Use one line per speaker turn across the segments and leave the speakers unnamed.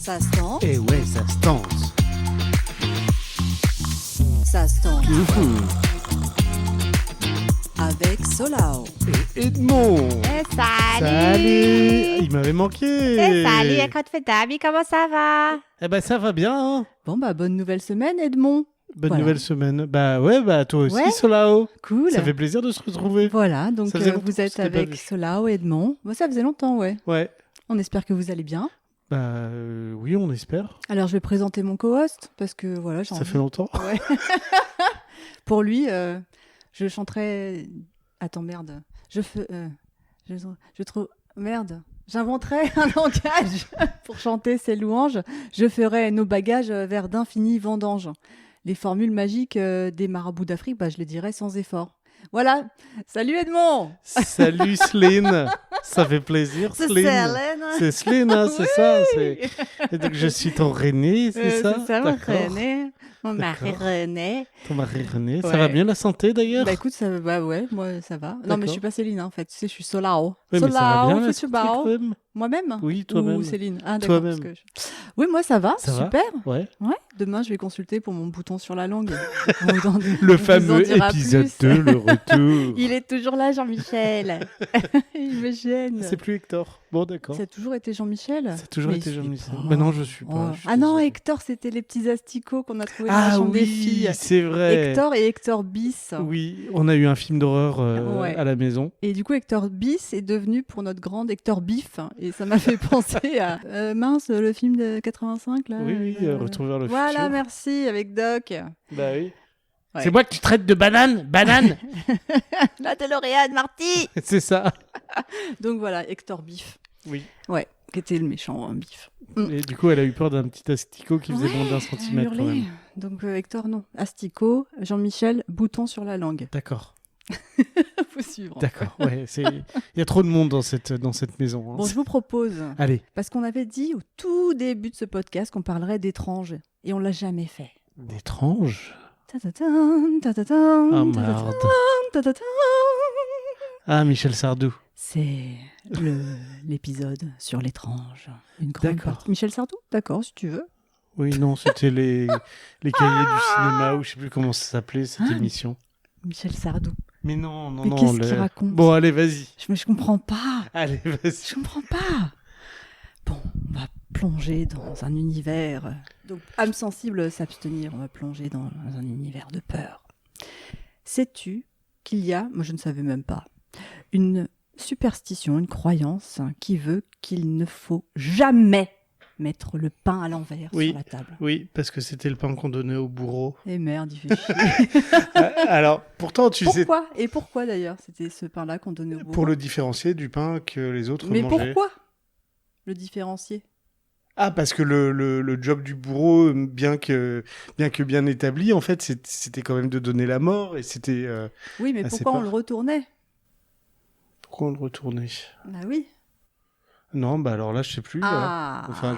Ça se tend.
Et ouais, ça se tente.
Ça se tend.
Mhm.
Avec Solao.
Et Edmond. Salut. Il m'avait manqué.
Salut, écoute Fedami, comment ça va?
Eh ben, ça va bien. Hein.
Bon, bah, bonne nouvelle semaine, Edmond.
Bonne
Voilà.
nouvelle semaine. Bah ouais, bah toi aussi,
Ouais.
Solao.
Cool.
Ça fait plaisir de se retrouver.
Voilà, donc
Ça faisait longtemps
vous
qu'on
êtes
s'était pas
avec
vu.
Solao et Edmond. Moi, ça faisait longtemps, ouais.
Ouais.
On espère que vous allez bien.
Bah oui, on espère.
Alors, je vais présenter mon co-host parce que voilà, j'ai
Ça
envie.
fait longtemps.
Ouais. Pour lui, je chanterai. Attends, merde. Je trouve. Merde. J'inventerai un langage pour chanter ses louanges. Je ferai nos bagages vers d'infinis vendanges. Les formules magiques des marabouts d'Afrique, bah, je les dirai sans effort. Voilà. Salut Edmond.
Salut Céline. Ça fait plaisir, Céline.
Hélène.
C'est Céline, hein, c'est ça. Et donc je suis ton René, c'est ça
C'est ça, mon
D'accord.
René. Mon mari
D'accord.
René.
Ton mari René. Ça
Ouais.
va bien la santé d'ailleurs
Bah écoute, ça va, ouais, moi ça va. Non,
D'accord.
mais je suis pas Céline, hein, en fait. Tu sais, je suis Solao.
Oui, mais ça va bien la
je suis
santé
Bao.
quand même.
Moi-même
Oui, toi-même.
Ou Céline. Ah, d'accord.
Toi-même.
parce que Oui, moi ça va,
Ça va
super.
Ouais.
Ouais, demain je vais consulter pour mon bouton sur la langue.
Le fameux épisode 2, le retour.
Il est toujours là, Jean-Michel. Il me gêne.
C'est plus Hector. Bon, d'accord.
Ça a toujours été Jean-Michel.
Ça a toujours
Mais
été
il suit
Jean-Michel.
pas.
Mais non, je suis
Oh.
pas. je suis
Ah non,
désolé.
Hector, c'était les petits asticots qu'on a trouvés dans la
Ah
chambre des
oui,
filles.
c'est vrai.
Hector et Hector bis.
Oui, on a eu un film d'horreur
Ouais.
à la maison.
Et du coup, Hector bis est devenu pour notre grande Hector bif. Et ça m'a fait penser à mince, le film de 85 là.
Oui, Retour vers le
Voilà,
futur.
merci, avec Doc.
Bah oui.
Ouais.
C'est moi que tu traites de banane. Banane.
La DeLorean, Marty.
C'est ça.
Donc voilà, Hector bif.
Oui.
Ouais, qui était le méchant hein, bif.
Et du coup, elle a eu peur d'un petit asticot qui faisait
Ouais,
moins d'1
elle
centimètre quand
hurlait.
même.
Donc Hector, non. Asticot, Jean-Michel, bouton sur la langue.
D'accord.
Faut suivre.
D'accord. Ouais, il y a trop de monde dans cette maison. Hein.
Bon, je vous propose,
Allez.
parce qu'on avait dit au tout début de ce podcast qu'on parlerait d'étranges. Et on l'a jamais fait.
D'étrange.
Ta-ta-tan, ta-ta-tan,
Ah
ta-ta-tan,
merde.
ta-ta-tan.
Ah, Michel Sardou.
C'est l'épisode sur l'étrange. Une grande
D'accord.
partie. Michel Sardou. D'accord, si tu veux.
Oui, non, c'était les cahiers du cinéma ou je sais plus comment ça s'appelait cette
Ah.
émission.
Michel Sardou.
Mais non, non,
Mais
non.
qu'est-ce qu'il raconte
Bon, allez, vas-y.
Je comprends pas.
Allez, vas-y.
Je comprends pas. Bon, on va plonger dans un univers. Donc, âme sensible, s'abstenir. On va plonger dans un univers de peur. Sais-tu qu'il y a, moi je ne savais même pas, une superstition, une croyance qui veut qu'il ne faut jamais mettre le pain à l'envers
Oui.
sur la table.
Oui, parce que c'était le pain qu'on donnait au bourreau.
Et merde, il fait chier.
Alors, pourtant, tu sais,
Pourquoi Et pourquoi d'ailleurs c'était ce pain-là qu'on donnait au bourreau
pour le différencier du pain que les autres
Mais
mangeaient.
pourquoi le différencier?
Ah, parce que le job du bourreau, bien que bien établi, en fait, c'était quand même de donner la mort et c'était...
Oui, mais
Ah, c'est
pourquoi on
pas-
le retournait?
Pourquoi on le retournait
Bah oui.
Non, bah alors là, je sais plus. là. Enfin,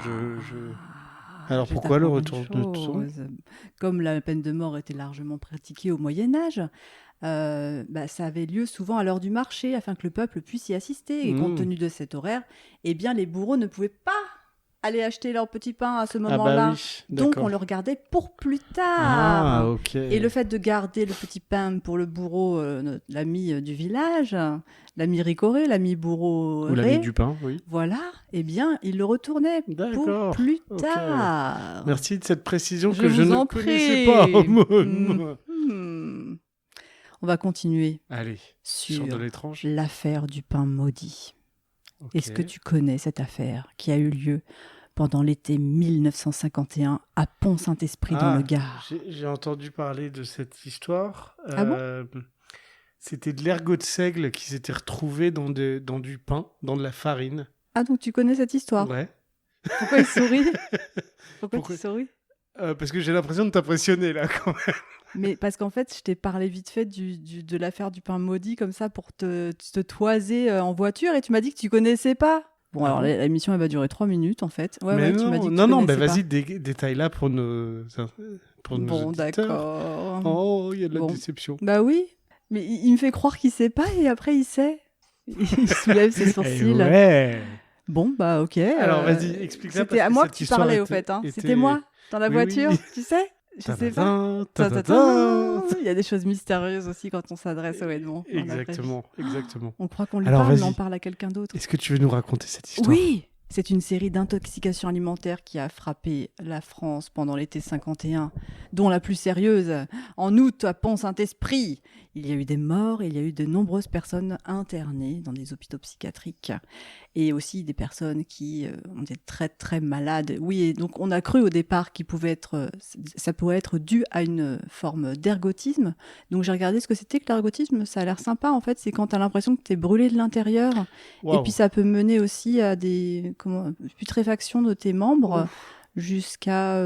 Alors,
Je vais
pourquoi le
t'apprendre
retour
une
de son
chose. Comme la peine de mort était largement pratiquée au Moyen-Âge, ça avait lieu souvent à l'heure du marché afin que le peuple puisse y assister. Et compte tenu de cet horaire, eh bien, les bourreaux ne pouvaient pas aller acheter leur petit pain à ce
Ah
moment-là.
bah oui,
Donc,
d'accord.
on le regardait pour plus tard.
Ah, ok.
Et le fait de garder le petit pain pour le bourreau, l'ami du village, l'ami Ricoré, l'ami bourreau
Ou l'ami du pain, oui.
voilà, eh bien, il le retournait pour
D'accord,
plus
ok.
tard.
Merci de cette précision
Je
que je
vous
ne
en
connaissais
prie.
pas.
On va continuer
Allez,
sur
sur de l'étrange.
l'affaire du pain maudit.
Ok.
Est-ce que tu connais cette affaire qui a eu lieu pendant l'été 1951 à Pont-Saint-Esprit dans le Gard?
J'ai entendu parler de cette histoire.
Ah bon
C'était de l'ergot de seigle qui s'était retrouvé dans du pain, dans de la farine.
Ah, donc tu connais cette histoire?
Ouais.
Pourquoi il sourit? Pourquoi
Pourquoi
tu souris?
Parce que j'ai l'impression de t'impressionner là quand même.
Mais parce qu'en fait, je t'ai parlé vite fait de l'affaire du pain maudit comme ça pour te toiser en voiture et tu m'as dit que tu connaissais pas. Bon, alors l'émission elle va durer 3 minutes en fait. Ouais,
Mais
ouais,
non,
tu m'as dit que
non,
tu
non, bah
connaissais
vas-y, détaille-la pour nos
Bon,
auditeurs.
d'accord.
Oh, il y a de la
Bon.
déception.
Bah oui, mais il me fait croire qu'il sait pas et après il sait. Il soulève ses
Eh
sourcils.
ouais.
Bon, bah ok.
Alors, vas-y, explique-la.
C'était à moi que tu parlais, au fait. Hein. C'était moi, dans la
Oui,
voiture,
oui.
tu sais. Je sais pas.
Ta-ta-ta.
Il y a des choses mystérieuses aussi quand on s'adresse au Edmond. dans la vraie vie.
Exactement.
On croit qu'on lui
Alors,
parle, mais
vas-y.
on parle à quelqu'un d'autre.
Est-ce que tu veux nous raconter cette histoire?
Oui, c'est une série d'intoxications alimentaires qui a frappé la France pendant l'été 51, dont la plus sérieuse, en août, à Pont-Saint-Esprit. Il y a eu des morts et il y a eu de nombreuses personnes internées dans des hôpitaux psychiatriques et aussi des personnes qui ont été très très malades. Oui, et donc on a cru au départ ça pouvait être dû à une forme d'ergotisme. Donc j'ai regardé ce que c'était que l'ergotisme, ça a l'air sympa en fait, c'est quand tu as l'impression que tu es brûlé de l'intérieur.
Waouh.
Et puis ça peut mener aussi à des putréfaction de tes membres jusqu'à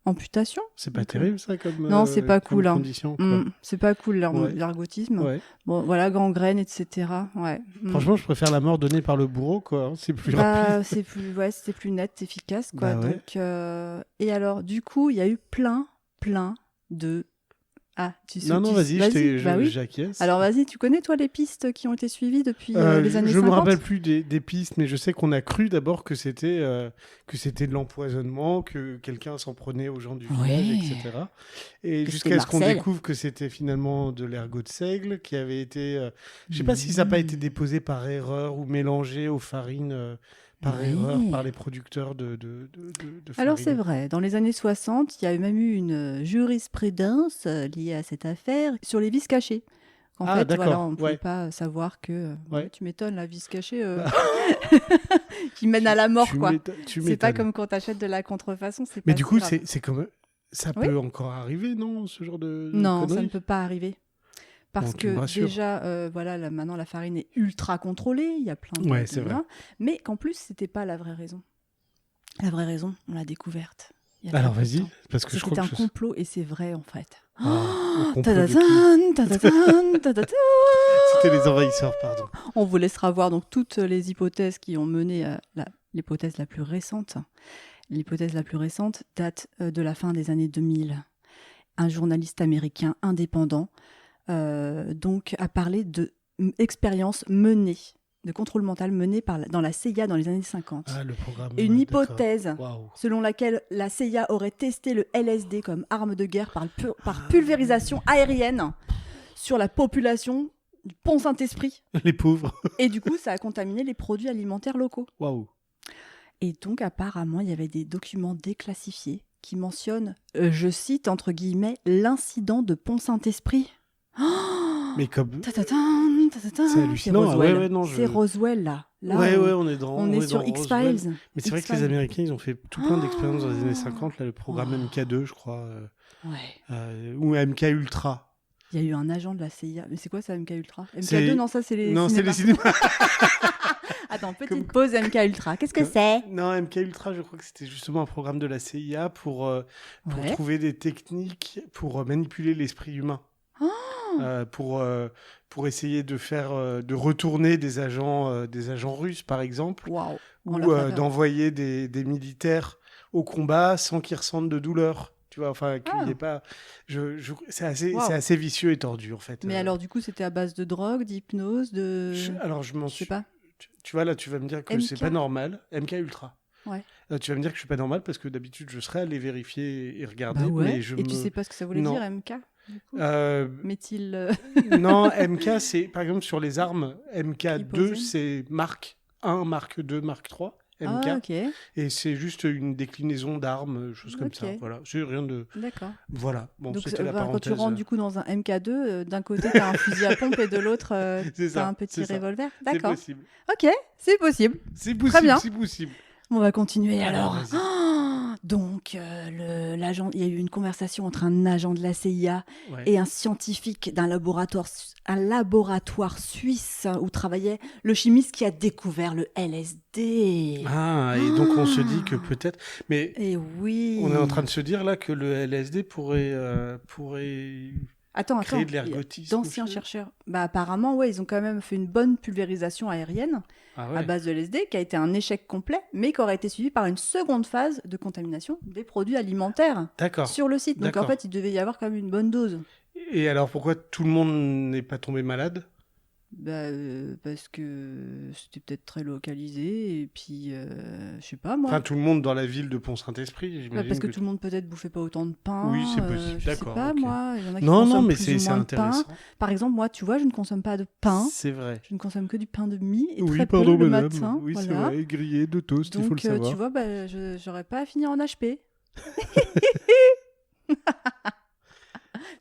amputation.
C'est pas terrible ça comme
Non, c'est pas
comme
cool. Hein.
condition, quoi.
C'est pas cool
Ouais.
l'ergotisme.
Ouais.
Bon, voilà, gangrène, etc. Ouais.
Franchement, je préfère la mort donnée par le bourreau, quoi. Hein. C'est plus rapide.
C'était plus net, efficace, quoi.
Bah ouais.
Donc, et alors, du coup, il y a eu plein de. Ah,
Non, vas-y,
bah oui.
j'acquiesce.
Alors vas-y, tu connais toi les pistes qui ont été suivies depuis les années 50 ?
Je me rappelle plus des pistes, mais je sais qu'on a cru d'abord que c'était de l'empoisonnement, que quelqu'un s'en prenait aux gens du village, etc. Et
Que
jusqu'à
c'était
ce qu'on
Marcel.
découvre que c'était finalement de l'ergot de seigle qui avait été... je sais pas si ça n'a pas été déposé par erreur ou mélangé aux farines par
Oui.
erreur par les producteurs de
Alors
farine.
c'est vrai, dans les années 60, il y a même eu une jurisprudence liée à cette affaire sur les vis cachées. En
Ah,
fait,
d'accord,
voilà, on ne pouvait
ouais.
pas savoir que...
Ouais.
tu m'étonnes, la vis cachée qui mène à la mort, quoi.
Tu
C'est pas
m'étonnes.
comme quand tu achètes de la contrefaçon, c'est
Mais
pas
du
si
coup,
grave.
c'est comme... Ça
Oui.
peut encore arriver, non, ce genre de
Non, ça
conneries
ne peut pas arriver. Parce
Bon, tu me
que
rassures.
déjà, voilà, maintenant la farine est ultra contrôlée, il y a plein de...
Ouais, c'est vrai.
Mais qu'en plus, c'était pas la vraie raison. La vraie raison, on l'a découverte. il y a
Alors
très peu de
vas-y,
temps.
parce que je
C'était
crois
un
que
complot et c'est vrai en fait.
un complot de qui
Tadadam, tadadam, tadadam.
C'était les envahisseurs, pardon.
On vous laissera voir donc toutes les hypothèses qui ont mené à l'hypothèse la plus récente. L'hypothèse la plus récente date de la fin des années 2000. Un journaliste américain indépendant donc a parlé de expériences menées, de contrôle mental menées dans la CIA dans les années 50.
Ah, le programme.
Et une
d'accord.
hypothèse
Waouh.
selon laquelle la CIA aurait testé le LSD comme arme de guerre par pulvérisation aérienne sur la population du Pont-Saint-Esprit.
Les pauvres.
Et du coup, ça a contaminé les produits alimentaires locaux.
Waouh.
Et donc, apparemment, il y avait des documents déclassifiés qui mentionnent, je cite entre guillemets, l'incident de Pont-Saint-Esprit.
Mais comme.
Ta-ta-tan, ta-ta-tan.
C'est hallucinant.
Roswell.
Ah ouais, non,
C'est Roswell, là. Là,
ouais, on est dans.
on est sur
dans
X-Files.
Roswell. Mais c'est vrai que les
X-Files.
Américains, ils ont fait tout plein d'expériences dans les années 50. Là, le programme MK2, je crois.
Ouais.
Ou MK Ultra.
Il y a eu un agent de la CIA. Mais c'est quoi ça, MK Ultra
C'est-
MK2, non, ça, c'est les
Non, c'est les
cinémas.
cinémas.
Attends, petite
Comme-
pause MK Ultra. Qu'est-ce que
Comme-
c'est ?
Non, MK Ultra, je crois que c'était justement un programme de la CIA pour
Ouais.
trouver des techniques pour manipuler l'esprit humain. Pour essayer de faire de retourner des agents russes par exemple
Waouh.
ou
On l'a pas fait.
d'envoyer des militaires au combat sans qu'ils ressentent de douleur, tu vois, enfin qu'il
Ah.
y ait pas c'est
Waouh.
assez vicieux et tordu en fait.
Mais alors, du coup, c'était à base de drogue, d'hypnose, de...
alors je m'en
Je sais
suis
pas.
tu vois là tu vas me dire que c'est
MK.
pas normal. MK Ultra.
Ouais.
Tu vas me dire que je suis pas normal parce que d'habitude je serais allé vérifier et regarder,
Bah ouais.
mais je
Et tu
me-
sais pas ce que ça voulait
Non.
dire, MK du coup
Euh,
Méthyle...
Non, MK, c'est par exemple sur les armes, MK2,
Cliposène.
c'est Mark 1, Mark 2, Mark 3, MK.
Ah, ok.
Et c'est juste une déclinaison d'armes, choses comme
Ok.
ça. Voilà, c'est rien de.
D'accord.
Voilà, bon,
Donc,
c'était la
quand tu
parenthèse.
rentres du coup dans un MK2, d'un côté, t'as un fusil à pompe et de l'autre,
C'est ça,
t'as un petit
c'est ça.
revolver.
C'est
D'accord.
possible.
Ok, c'est possible.
C'est possible,
bien.
c'est possible.
On va continuer
Alors,
alors.
vas-y.
Donc, l'agent, il y a eu une conversation entre un agent de la CIA
Ouais.
et un scientifique d'un laboratoire, un laboratoire suisse où travaillait le chimiste qui a découvert le LSD.
Ah, et donc on se dit que peut-être. Mais
Et oui.
on est en train de se dire là que le LSD pourrait
Attends,
créer de
il y a
l'ergotisme.
d'anciens chercheurs. Bah apparemment, ouais, ils ont quand même fait une bonne pulvérisation aérienne
Ah
à
ouais.
base de LSD qui a été un échec complet, mais qui aurait été suivi par une seconde phase de contamination des produits alimentaires
D'accord.
sur le site. Donc en
D'accord.
fait, il devait y avoir quand même une bonne dose.
Et alors pourquoi tout le monde n'est pas tombé malade?
Parce que c'était peut-être très localisé, et puis, je sais pas, moi.
Enfin, tout le monde dans la ville de Pont-Saint-Esprit, j'imagine.
Parce que tout le monde peut-être bouffait pas autant de pain.
Oui, c'est possible,
je
d'accord,
sais pas,
ok.
moi. Il y en a qui
Non,
consomment
mais
plus
c'est
ou moins de pain.
intéressant.
Par exemple, moi, tu vois, je ne consomme pas de pain.
C'est vrai.
Je ne consomme que du pain de mie et
Oui,
très
pardon,
peu le
madame.
matin.
Oui, c'est
voilà.
vrai. Grillé de toast, il faut le
Donc,
savoir.
tu vois, j'aurais pas à finir en HP.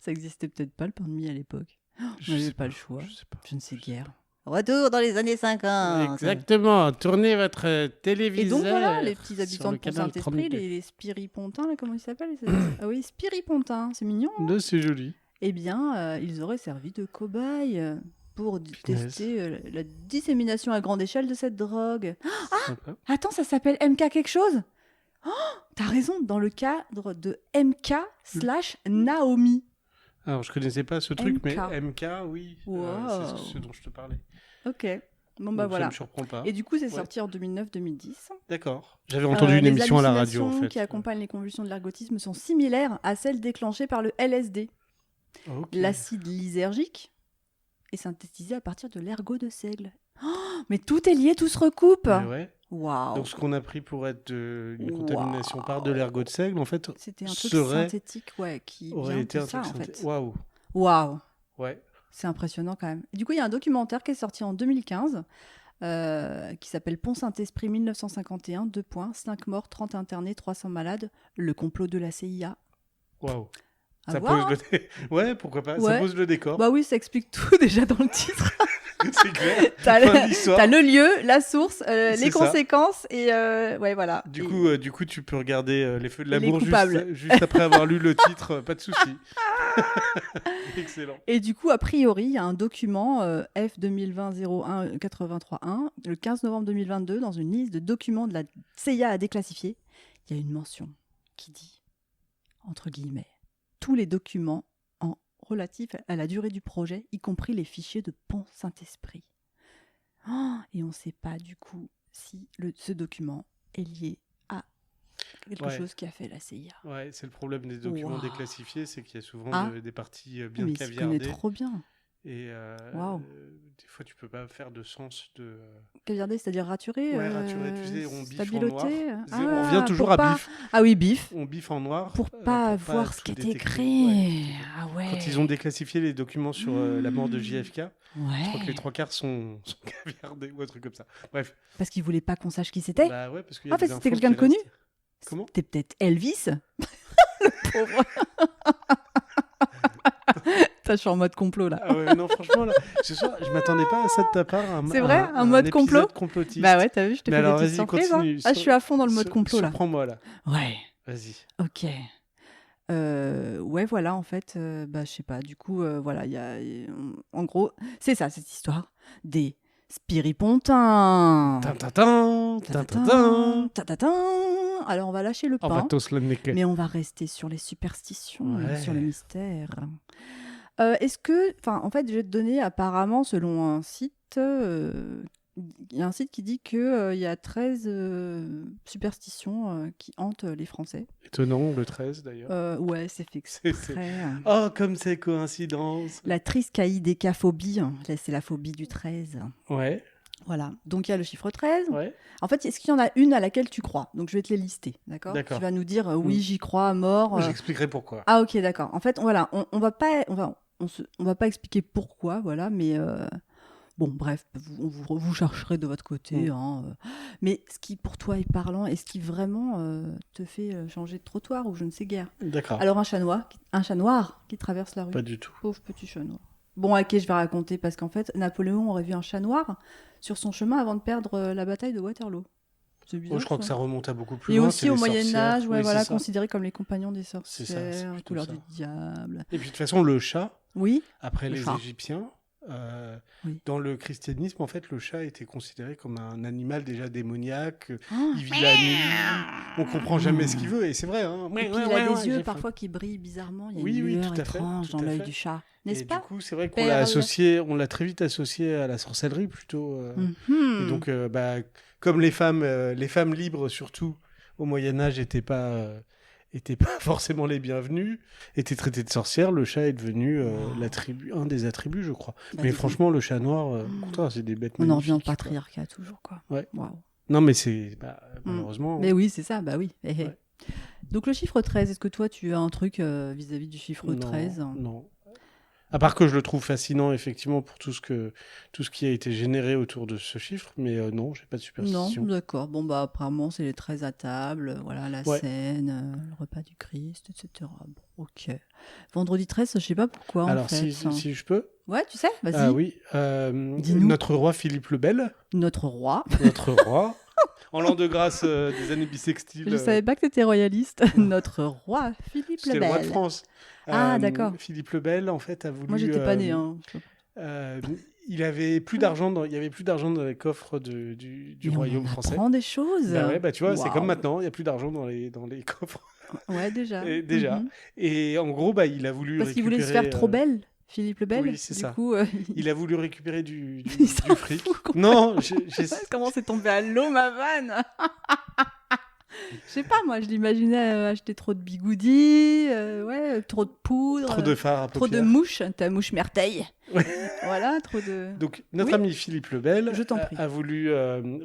Ça existait peut-être pas, le pain de mie, à l'époque.
Je
On n'avait
sais
pas le choix.
Je sais pas.
Je ne sais guère.
Retour dans les années 50.
Exactement. Tournez votre téléviseur.
Et donc voilà, les petits
sur
habitants
le
de
canal
Pont-Saint-Esprit,
32.
les Spiripontins, là, comment ils s'appellent Ah oui, Spiripontins, c'est mignon. Hein.
C'est joli.
Eh bien, ils auraient servi de cobayes pour
Punaise.
tester la dissémination à grande échelle de cette drogue.
Sympa.
Attends, ça s'appelle MK quelque chose? T'as raison, dans le cadre de MK/Naomi.
Alors, je connaissais pas ce truc, mais
MK.
MK, oui.
Wow.
C'est ce dont je te parlais.
Ok, bon
Donc,
voilà.
Ça me surprend pas.
Et du coup, c'est
Ouais.
sorti en 2009-2010.
D'accord. J'avais entendu une
Les
émission à la radio, en
hallucinations
fait.
qui accompagnent les convulsions de l'ergotisme sont similaires à celles déclenchées par le LSD.
Ok.
L'acide lysergique est synthétisé à partir de l'ergot de seigle. Oh, mais tout est lié, tout se recoupe.
Mais ouais.
Waouh.
Donc, ce qu'on a pris pour être une contamination
Waouh.
par de l'ergot de seigle, en fait,
C'était un truc
serait-
synthétique, ouais, qui
aurait
vient
été
de
un
ça,
truc
en fait.
Waouh.
Waouh.
Ouais.
C'est impressionnant quand même. Et du coup, il y a un documentaire qui est sorti en 2015 qui s'appelle Pont-Saint-Esprit 1951, 5 morts, 30 internés, 300 malades, le complot de la CIA.
Waouh.
À
Ça
voir,
pose Ouais, pourquoi pas. Ça
Ouais.
pose le décor.
Bah oui, ça explique tout déjà dans le titre.
C'est clair.
T'as
Fin de
le,
l'histoire.
t'as le lieu, la source,
C'est
les
ça.
conséquences et ouais voilà.
Du
Et-
coup, tu peux regarder Les Feux de
Les
l'amour
coupables.
juste après avoir lu le titre, pas de souci. Excellent.
Et du coup, a priori, il y a un document F 2020-01-83-1, le 15 novembre 2022, dans une liste de documents de la CIA à déclassifier, il y a une mention qui dit, entre guillemets, tous les documents relatifs à la durée du projet, y compris les fichiers de Pont-Saint-Esprit. Oh, et on ne sait pas du coup si ce document est lié à quelque
Ouais.
chose qui a fait la CIA.
Ouais, c'est le problème des documents
Waouh.
déclassifiés, c'est qu'il y a souvent
Ah.
des parties bien
Mais il s'y connaît
caviardées.
trop bien.
Et
Waouh.
des fois, tu peux pas faire de sens de.
Caviardé, c'est-à-dire raturé
Ouais, raturé, tu sais, on biffe en
stabiloté.
noir. On revient toujours
pour
à
pas-
bif.
Ah oui, bif.
On biffe en noir.
Pour pas voir ce
tout
qui est
détecter.
écrit.
Ouais.
Ah ouais.
Quand ils ont déclassifié les documents sur la mort de JFK, je crois que les
Ouais.
3/4 sont caviardés ou un truc comme ça. Bref.
Parce qu'ils voulaient pas qu'on sache qui c'était.
Bah ouais, parce qu'il y a
En fait,
des
c'était
infos
quelqu'un de
qui
connu.
restent. Comment
C'était peut-être Elvis. Le pauvre. Putain, je suis en mode complot là.
Ah ouais, non, franchement, là, ce soir, je m'attendais pas à ça de ta part.
C'est vrai, un mode
épisode
complot
complotiste.
Bah ouais, t'as vu, je te
Mais
fais
alors,
des petites
vas-y,
surprises.
continue.
Ah, je suis à fond dans le mode complot là.
Surprends-moi là.
Ouais.
Vas-y.
Ok. Ouais, voilà, en fait, bah, je sais pas. Du coup, voilà, en gros, c'est ça, cette histoire des Spiripontins.
Tintintin, tintintin.
Tatatin, tatatin. Alors, on va lâcher le
On va
pain,
tous le niquer.
mais on va rester sur les superstitions,
Ouais.
sur le mystère. Est-ce que, enfin, en fait, je vais te donner apparemment, selon un site, il y a un site qui dit que il y a 13 superstitions qui hantent les Français.
Étonnant, le 13 d'ailleurs.
Ouais, c'est fait
C'est-
exprès.
Oh, comme c'est coïncidence.
La triskaïdécaphobie, là, c'est la phobie du 13.
Ouais,
Voilà. Donc il y a le chiffre 13.
ouais.
En fait, est-ce qu'il y en a une à laquelle tu crois? Donc je vais te les lister, d'accord?
D'accord.
Tu vas nous dire oui, j'y crois à mort.
J'expliquerai pourquoi.
Ah ok, d'accord. En fait, voilà, on va pas, on va pas expliquer pourquoi, voilà, mais bon, bref, vous chercherez de votre côté. Hein, mais ce qui pour toi est parlant, et ce qui vraiment te fait changer de trottoir ou je ne sais guère.
D'accord.
Alors un chat noir qui traverse la rue.
Pas du tout.
Pauvre petit chat noir. Bon, ok, je vais raconter parce qu'en fait, Napoléon aurait vu un chat noir sur son chemin avant de perdre la bataille de Waterloo. C'est bizarre.
Oh, je crois que ça remonte à beaucoup plus
Et
loin.
aussi
c'est
au
les
Moyen
sorcières.
Âge, ouais,
Oui,
voilà,
c'est ça.
considérés comme les compagnons des
C'est ça, c'est
sorcières,
plutôt
couleur
ça.
du diable.
Et puis de toute façon, le chat,
Oui.
après
Le
les
chat.
Égyptiens,
Oui.
dans le christianisme, en fait, le chat était considéré comme un animal déjà démoniaque.
Ah.
Il vit la nuit, on comprend jamais ce qu'il veut, et c'est vrai. Hein.
Et puis il a des yeux parfois qui brillent bizarrement. Il y a
Oui,
une
oui,
lueur
tout à fait,
étrange
tout
dans
à
l'œil
fait.
du chat,
Et
n'est-ce
du
pas?
coup, c'est vrai qu'on
Perle.
on l'a très vite associé à la sorcellerie plutôt.
Mhm.
Et donc, comme les femmes libres surtout au Moyen Âge n'étaient pas étaient pas forcément les bienvenus, étaient traités de sorcières, le chat est devenu un des attributs, je crois.
Bah,
Mais
dis
franchement, le chat noir, au contraire, c'est des bêtes
On en
magnifiques.
revient au
quoi.
patriarcat toujours, quoi.
Ouais.
Waouh.
Non, mais c'est malheureusement.
Mais oui, c'est ça, bah oui.
Ouais.
Donc le chiffre 13, est-ce que toi tu as un truc vis-à-vis du chiffre 13 ?
Non. À part que je le trouve fascinant, effectivement, pour tout ce qui a été généré autour de ce chiffre, mais non, j'ai pas de
Non,
superstition.
d'accord. Bon, bah apparemment, c'est les 13 à table, voilà, la
Ouais.
scène, le repas du Christ, etc. Bon, ok. Vendredi 13, je sais pas pourquoi,
Alors,
en fait.
si je peux.
Ouais, tu sais, vas-y.
Ah oui.
Dis-nous.
Notre roi Philippe le Bel.
Notre roi.
Notre roi. En l'an de grâce des années bissextiles.
Je savais pas que t'étais royaliste. Notre roi, Philippe
C'était
le
le roi de
Bel.
France.
Ah, d'accord.
Philippe le Bel, en fait, a voulu.
Moi, j'étais pas née. Hein.
Il avait plus d'argent il y avait plus d'argent dans les coffres du
Mais
royaume
on
français.
apprend des choses.
Bah ouais, bah tu vois, c'est
Waouh.
comme maintenant, il y a plus d'argent dans les coffres.
Ouais, déjà.
Et déjà.
Mhm.
Et en gros, bah il a voulu
Parce qu'il voulait se
récupérer,
faire trop belle, Philippe le Bel.
oui, c'est
du
ça.
coup,
Il a voulu récupérer du
Il s'en
fric.
fout complètement.
Non,
Comment c'est tombé à l'eau, ma vanne? Je sais pas, moi, je l'imaginais acheter trop de bigoudis, ouais, trop de poudre,
trop de fard à
trop de
paupières.
mouches, ta mouche merteille.
Ouais.
Voilà, trop de...
Donc notre
Oui.
ami Philippe le Bel
Je t'en prie.
a voulu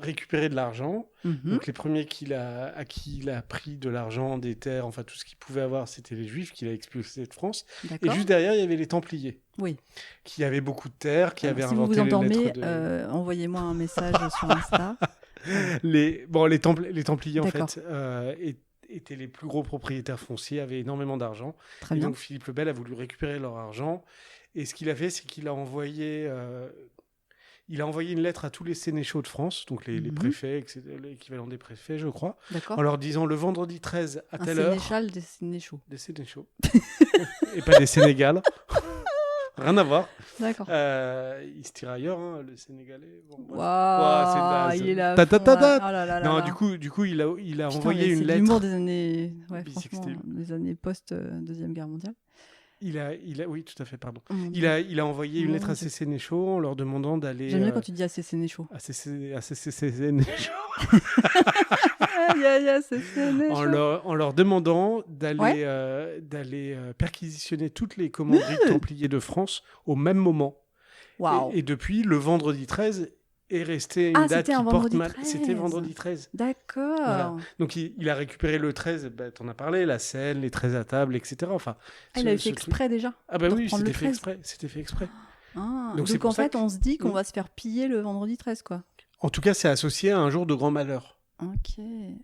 récupérer de l'argent.
Mhm.
Donc les premiers à qui il a pris de l'argent, des terres, enfin tout ce qu'il pouvait avoir, c'était les Juifs qu'il a expulsés de France. Et
D'accord.
juste derrière, il y avait les Templiers,
Oui.
qui avaient beaucoup de terres, qui
Alors,
avaient
si vous
inventé
vous
les
endormez,
lettres de...
envoyez-moi un message sur Insta.
les Templiers, en
D'accord.
fait, étaient les plus gros propriétaires fonciers, avaient énormément d'argent.
Très
Et
bien.
donc Philippe le Bel a voulu récupérer leur argent. Et ce qu'il a fait, c'est qu'il a envoyé une lettre à tous les sénéchaux de France, donc les
Mhm.
préfets, l'équivalent des préfets, je crois,
D'accord.
en leur disant le vendredi 13 à
Un
telle heure...
sénéchal des sénéchaux.
Des sénéchaux. Et pas des Sénégal. Rien à voir.
D'accord.
Il se tire ailleurs, hein, le Sénégalais. Bon, bref.
Waouh,
c'est une base.
il est là.
Ta, ta, ta, ta.
Oh là là là
Non,
là.
du coup, il a
Putain,
envoyé
mais
une
c'est
lettre.
l'humour des années, ouais,
Bissextile.
franchement, des années post-Deuxième Guerre mondiale.
Oui, tout à fait, pardon.
Oh mon
Il
Dieu.
a envoyé une
Mon
lettre à
Dieu.
ses sénéchaux en leur demandant d'aller.
J'aime bien quand tu dis assez sénéchaux.
À ses sénéchaux.
C'est sénéchaux.
En leur demandant d'aller
Ouais.
perquisitionner toutes les commanderies de Templiers de France au même moment.
Waouh.
Et depuis, le vendredi 13 est resté une
Ah,
date
c'était
qui
un
porte
vendredi
mal.
13.
C'était vendredi 13.
D'accord.
Voilà. Donc il a récupéré le 13, bah, t'en as parlé, la scène, les 13 à table, etc. Enfin,
Ah, il avait fait exprès déjà.
Ah bah
de
oui,
reprendre le
c'était fait
13.
exprès. C'était fait exprès.
Ah,
Donc, c'est
donc
pour
en
ça
fait,
que-
on se dit qu'on
Mm.
va se faire piller le vendredi 13, quoi.
En tout cas, c'est associé à un jour de grand malheur.
Ok.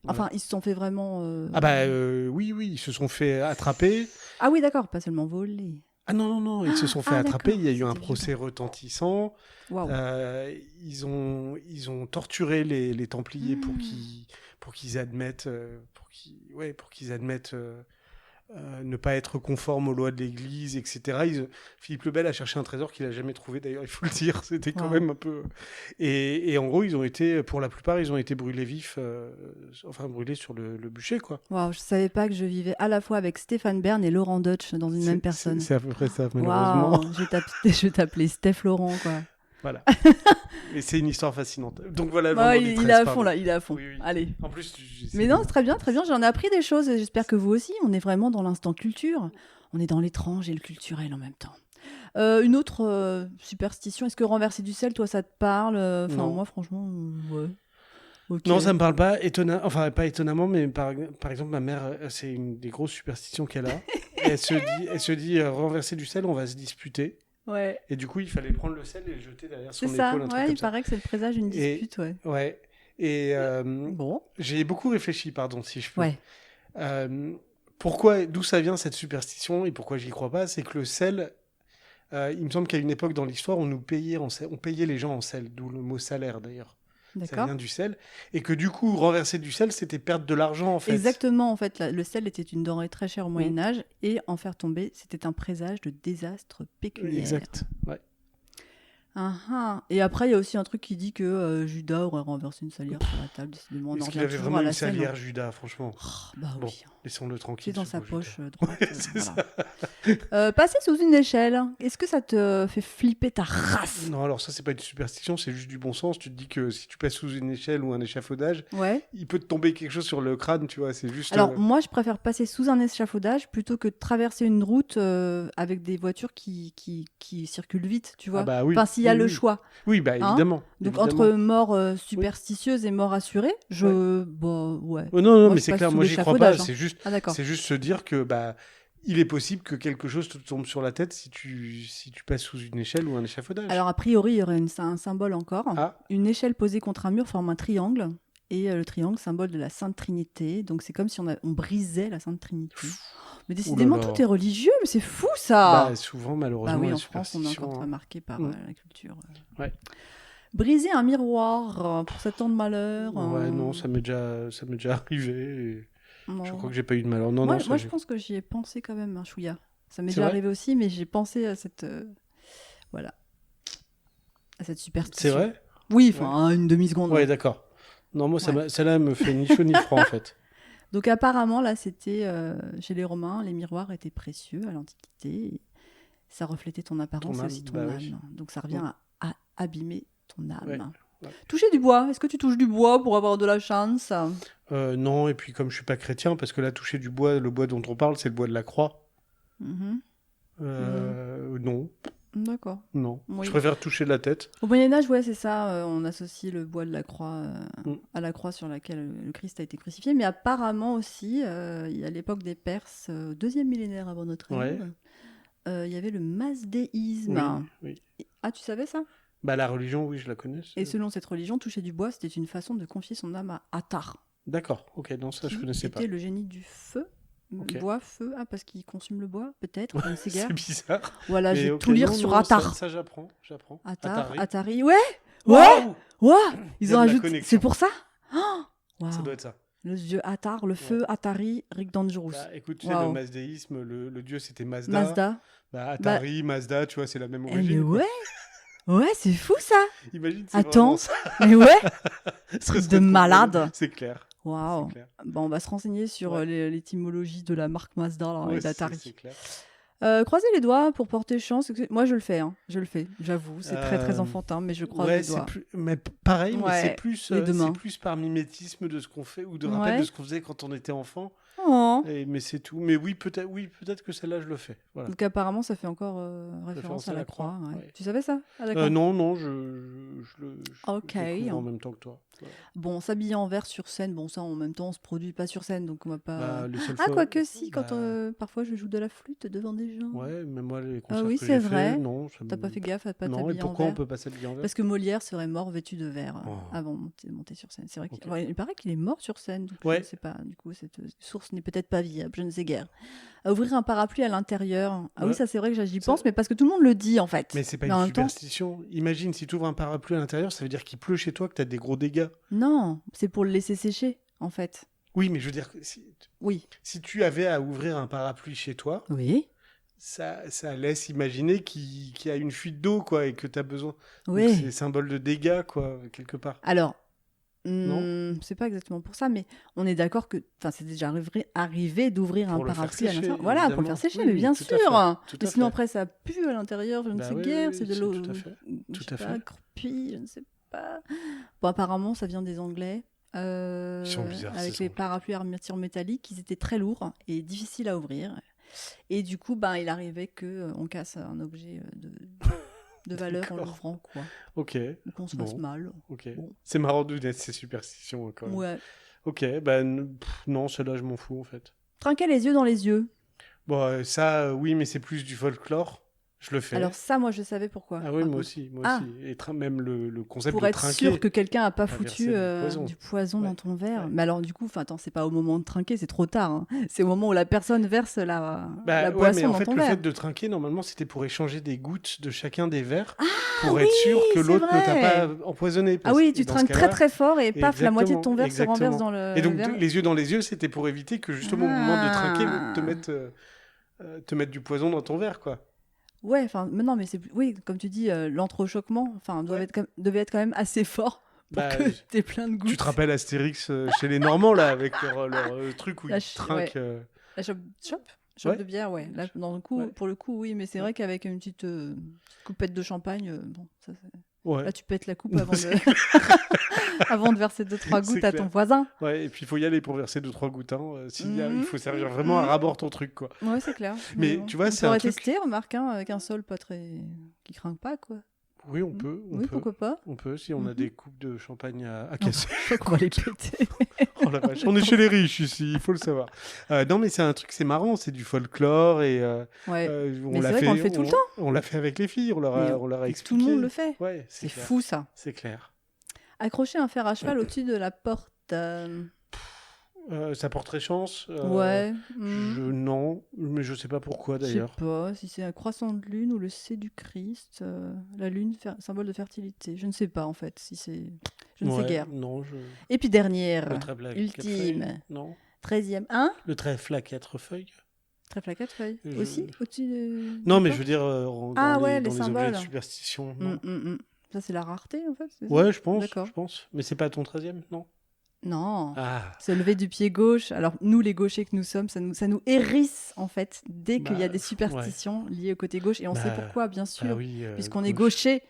Enfin, ils se sont fait vraiment.
Ah bah oui, ils se sont fait attraper.
Ah oui, d'accord, pas seulement voler.
Ah non, ils se sont fait
Ah,
attraper.
d'accord,
Il y a eu un
c'était
procès retentissant.
Waouh.
Ils ont torturé les Templiers
Mm.
pour qu'ils admettent, ne pas être conformes aux lois de l'Église, etc. Philippe le Bel a cherché un trésor qu'il n'a jamais trouvé, d'ailleurs, il faut le dire. C'était quand
Ouais.
même un peu... Et en gros, pour la plupart, ils ont été brûlés vifs, brûlés sur le bûcher, quoi.
Waouh, je savais pas que je vivais à la fois avec Stéphane Bern et Laurent Deutsch dans une même personne.
C'est à peu près ça, malheureusement.
Waouh, je vais t'appeler Steph Laurent, quoi.
Voilà. Et c'est une histoire fascinante. Donc voilà, le
Ouais,
vendredi
il
13,
est à
pardon.
fond, là, il est à fond.
Oui.
Allez.
En plus,
Mais non, c'est très bien, j'en ai appris des choses et j'espère que vous aussi. On est vraiment dans l'instant culture. On est dans l'étrange et le culturel en même temps. Une autre superstition, est-ce que renverser du sel, toi, ça te parle? Enfin,
Non.
moi, franchement, ouais. Ok.
Non, ça me parle pas. Enfin, pas étonnamment, mais par exemple, ma mère, c'est une des grosses superstitions qu'elle a. Elle se dit renverser du sel, on va se disputer.
Ouais.
Et du coup, il fallait prendre le sel et le jeter derrière son
C'est ça,
épaule, un truc
ouais,
comme
il
ça.
paraît que c'est le présage d'une
Et-
dispute, ouais.
Ouais. Et
Bon,
j'ai beaucoup réfléchi, pardon, si je peux.
ouais.
D'où ça vient cette superstition et pourquoi j'y crois pas, c'est que le sel, il me semble qu'à une époque dans l'histoire, on payait les gens en sel, d'où le mot salaire d'ailleurs. Ça
D'accord.
vient du sel. Et que du coup, renverser du sel, c'était perdre de l'argent en fait.
Exactement, en fait, le sel était une denrée très chère au Moyen-Âge et en faire tomber, c'était un présage de désastre pécuniaire.
Exact. Ouais.
Et après, il y a aussi un truc qui dit que Judas aurait renversé une salière sur la table. Décidément, on en
Est-ce qu'il
revient
avait
toujours
vraiment
à la
une
scène.
salière, Judas, franchement?
Bah
Bon,
oui.
laissons-le
C'est
tranquille.
dans
ce
sa
beau
poche
Judas.
droite.
C'est
voilà.
ça.
Passer sous une échelle, est-ce que ça te fait flipper ta race?
Non, alors ça, c'est pas une superstition, c'est juste du bon sens. Tu te dis que si tu passes sous une échelle ou un échafaudage,
Ouais.
il peut te tomber quelque chose sur le crâne, tu vois. C'est juste.
Alors, moi, je préfère passer sous un échafaudage plutôt que de traverser une route avec des voitures qui circulent vite, tu vois.
Ah bah oui.
Enfin, s'il y a
Oui,
le
oui.
choix.
Oui, bah évidemment.
Donc,
évidemment.
entre mort superstitieuse et mort assurée, bah, ouais.
Oh, non,
Moi,
mais
je
c'est
passe
clair,
sous
moi j'y crois
l'échafaudage,
pas.
hein.
C'est
D'accord.
juste se dire que bah il est possible que quelque chose te tombe sur la tête si tu passes sous une échelle ou un échafaudage.
Alors, a priori, il y aurait un symbole encore.
Ah,
Une échelle posée contre un mur forme un triangle. Et le triangle, symbole de la Sainte Trinité. Donc, c'est comme si on brisait la Sainte Trinité. Mais décidément,
là.
tout est religieux. Mais c'est fou, ça.
bah souvent malheureusement.
Bah oui,
la
en France, on est
superstition,
encore très
hein.
marqué par la culture.
Ouais.
Briser un miroir pour 7 ans de malheur.
Ouais, non, ça m'est déjà arrivé. Et
non.
je crois que j'ai pas eu de malheur. Non,
Moi,
non, ça,
moi, je pense que j'y ai pensé quand même, un chouïa. Ça m'est
C'est
déjà
vrai
arrivé aussi, mais j'ai pensé à cette, voilà, à cette superstition.
c'est vrai.
Oui, enfin, une demi-seconde.
Ouais, d'accord. Non, moi
Ouais.
celle-là elle me fait ni chaud ni froid en fait.
Donc apparemment, là, c'était chez les Romains, les miroirs étaient précieux à l'Antiquité. Et ça reflétait ton apparence
Ton
et aussi
âme,
ton
bah
âme.
oui.
Donc ça revient à abîmer ton âme.
Ouais, ouais.
Toucher du bois. Est-ce que tu touches du bois pour avoir de la chance?
Non, et puis comme je suis pas chrétien, parce que là toucher du bois, le bois dont on parle, c'est le bois de la croix.
Mhm.
Non,
D'accord.
non.
Oui.
Je préfère toucher la tête.
Au Moyen-Âge, ouais, c'est ça. On associe le bois de la croix
Mm.
à la croix sur laquelle le Christ a été crucifié. Mais apparemment aussi, il y a l'époque des Perses, au 2e millénaire avant notre
Ouais.
ère, il y avait le masdéisme.
Oui.
Ah, tu savais ça?
Bah la religion, oui, je la connais.
Et selon cette religion, toucher du bois, c'était une façon de confier son âme à Attar,
D'accord, ok, non, ça je
qui
connaissais pas.
était le génie du feu.
Ok.
Bois, feu, parce qu'il consume le bois, peut-être, je ne sais guère.
C'est bizarre.
Voilà,
Mais
je vais
ok,
tout lire
non,
sur
non,
Attar.
Ça j'apprends.
Attar,
Atari.
Atari, ouais,
Waouh
ouais,
Il y
ils
a
ont
de la
ajouté.
connexion.
C'est pour ça? Oh,
Ça
waouh.
doit être ça.
Le dieu Attar, le feu, Atari, Rick Dangerous.
Bah, écoute, tu sais,
Waouh.
le mazdéisme, le dieu c'était Mazda.
Mazda.
Bah, Atari, Mazda, tu vois, c'est la même
Eh,
origine.
mais
quoi.
ouais, c'est fou ça.
Imagine, c'est
Attends,
vraiment ça.
mais ouais,
Ce
truc
serait
de
trop
malade.
drôle. C'est clair.
Waouh.
C'est clair.
Bon, on va se renseigner sur
Ouais.
l'étymologie de la marque Mazda là,
Ouais,
et d'Atari.
c'est clair.
Croiser les doigts pour porter chance. Moi, je le fais, hein. Je le fais. J'avoue, c'est très très
Euh,
enfantin, mais je croise
Ouais,
les
c'est
doigts.
plus... mais pareil, mais
Ouais,
c'est plus,
les deux mains.
c'est plus par mimétisme de ce qu'on fait ou de rappel
Ouais.
de ce qu'on faisait quand on était enfant.
Oh.
Mais c'est tout. Mais oui, peut-être que celle-là, je le fais. Voilà.
Donc apparemment, ça fait encore référence à la croix. Ouais.
ouais.
Tu savais ça? Ah, d'accord.
Non, je le
Ok.
découvre en même temps que toi. Voilà.
Bon, s'habiller en vert sur scène, bon, ça en même temps, on se produit pas sur scène, donc on va pas.
Bah, les seules
Ah,
fois-
quoique si, quand
bah,
parfois je joue de la flûte devant des gens.
Ouais, mais moi, les concerts
oui,
que
c'est
j'ai
vrai.
fait, non.
T'as pas fait gaffe à pas
Non, et
t'habiller en
pourquoi on
vert?
peut pas s'habiller en vert?
Parce que Molière serait mort vêtu de vert
Oh.
avant de monter sur scène. C'est vrai
Ok.
il paraît qu'il est mort sur scène. Donc
Ouais.
Je ne sais pas. Du coup, cette source n'est peut-être pas viable. Je ne sais guère. À ouvrir un parapluie à l'intérieur. Ah
Ouais.
oui, ça c'est vrai que j'y
Ça-
pense, mais parce que tout le monde le dit en fait.
Mais c'est pas
en
une
même temps,
superstition. Imagine, si tu ouvres un parapluie à l'intérieur, ça veut dire qu'il pleut chez toi, que tu as des gros dégâts.
non, c'est pour le laisser sécher en fait.
Oui, mais je veux dire,
Oui.
si tu avais à ouvrir un parapluie chez toi,
Oui.
ça laisse imaginer qu'il y a une fuite d'eau, quoi, et que tu as besoin. Donc
Oui.
c'est symbole de dégâts, quoi, quelque part.
Alors,
Non.
c'est pas exactement pour ça, mais on est d'accord que, c'est déjà arrivé d'ouvrir
Pour
un
le faire
parapluie à
sécher,
l'intérieur. Voilà, pour le
évidemment.
faire sécher,
Oui,
mais
oui,
bien
tout à
sûr.
fait, tout
Mais
à
sinon
fait.
après ça pue à l'intérieur, je ne
Bah
sais
oui,
guère,
oui,
c'est de
c'est
l'eau,
tout à fait,
je
tout
sais
à
pas,
fait.
croupie, je ne sais pas. Bon, apparemment, ça vient des Anglais.
Ils sont bizarres,
Avec
ces
les
Anglais.
parapluies armature métallique, ils étaient très lourds et difficiles à ouvrir. Et du coup, il arrivait qu'on casse un objet de valeur en
D'accord.
l'ouvrant, quoi.
Ok,
Ou qu'on se
Bon.
fasse mal.
ok.
Bon.
C'est marrant de naître ces superstitions, quand même.
Ouais.
Ok, non, celle-là, je m'en fous, en fait.
Trinquer les yeux dans les yeux.
Bon, ça, oui, mais c'est plus du folklore. Je le fais.
Alors ça, moi, je savais pourquoi.
Ah oui,
par
moi
contre.
aussi.
Ah.
Et même le concept
Pour
de
être
trinquer.
sûr que quelqu'un n'a pas
Pas
foutu
verser du
du poison
Ouais.
dans ton verre.
Ouais.
Mais alors, du coup, attends, c'est pas au moment de trinquer, c'est trop tard. Hein. C'est au moment où la personne verse la
Ouais,
boisson
mais en
dans
fait,
ton
le
verre.
fait de trinquer, normalement, c'était pour échanger des gouttes de chacun des verres pour
oui,
être sûr que
c'est
l'autre ne t'a
vrai.
pas empoisonné.
Ah oui,
Et
tu
dans ce
trinques très
cas-là-
très fort et paf, la moitié de ton verre se renverse
Exactement.
dans le
Et donc,
verre.
les yeux dans les yeux, c'était pour éviter que justement au moment de trinquer,
Ah.
te mettre du poison dans ton verre, quoi.
Ouais, enfin, mais non, mais oui, comme tu dis, l'entrechoquement, enfin, devait être quand même assez fort pour
Bah,
que t'aies plein de gouttes.
tu te rappelles Astérix chez les Normands, là, avec leur truc où
La
ils
ch-
trinquent.
La chope
Ouais.
de bière, ouais. Là,
Ouais.
pour le coup, oui, mais c'est vrai qu'avec une petite coupette de champagne, bon,
Ouais.
là, tu pètes la coupe avant de verser 2-3
C'est
gouttes à ton
clair.
voisin.
Ouais, et puis il faut y aller pour verser 2-3 gouttes. Hein.
Mhm.
Il faut servir vraiment à rabord ton truc, quoi.
Ouais, c'est clair.
Mais
bon,
tu vois,
on
c'est un
pourrait
truc-
tester, remarque, hein, avec un sol pas très... qui craint pas, quoi.
Oui, on peut.
Oui, pourquoi pas.
On peut, si on a
Mhm.
des coupes de champagne à
Non,
casser.
je crois qu'on va les péter.
Oh la vache, on est chez les riches ici, il faut le savoir. Non, mais c'est un truc, c'est marrant, c'est du folklore et
Ouais.
on
Mais
l'a
c'est vrai qu'on le fait tout le temps.
On l'a fait avec les filles, on leur
Mais
a
et
expliqué.
tout le monde le fait.
Ouais,
C'est
clair.
fou, ça.
C'est clair.
Accrocher un fer à cheval au-dessus de la porte.
Ça porterait chance.
Ouais.
Non, mais je sais pas pourquoi
Je sais
d'ailleurs.
pas si c'est un croissant de lune ou le C du Christ. La lune, symbole de fertilité. Je ne sais pas en fait si c'est. Je ne sais
Ouais,
guère.
Non,
Et puis dernière,
le trèfle à quatre
ultime,
feuilles, non.
13e. Hein
Le trèfle à 4 feuilles.
Trèfle à 4 feuilles.
Je-
Aussi au-dessus de.
Non,
du
mais
porte
je veux dire
Ah ouais,
dans
les
les objets
symboles.
de superstition. Non.
Ça, c'est la rareté en fait. c'est ça
Ouais, je pense.
D'accord.
Je pense. Mais c'est pas ton 13e, non.
Non.
Ah.
Se lever du pied gauche. Alors, nous, les gauchers que nous sommes, ça nous hérisse, en fait, dès qu'il y a
Bah,
des superstitions liées au côté gauche. Et on sait
Bah,
pourquoi, bien sûr,
Ah oui,
puisqu'on est
gauche.
gaucher.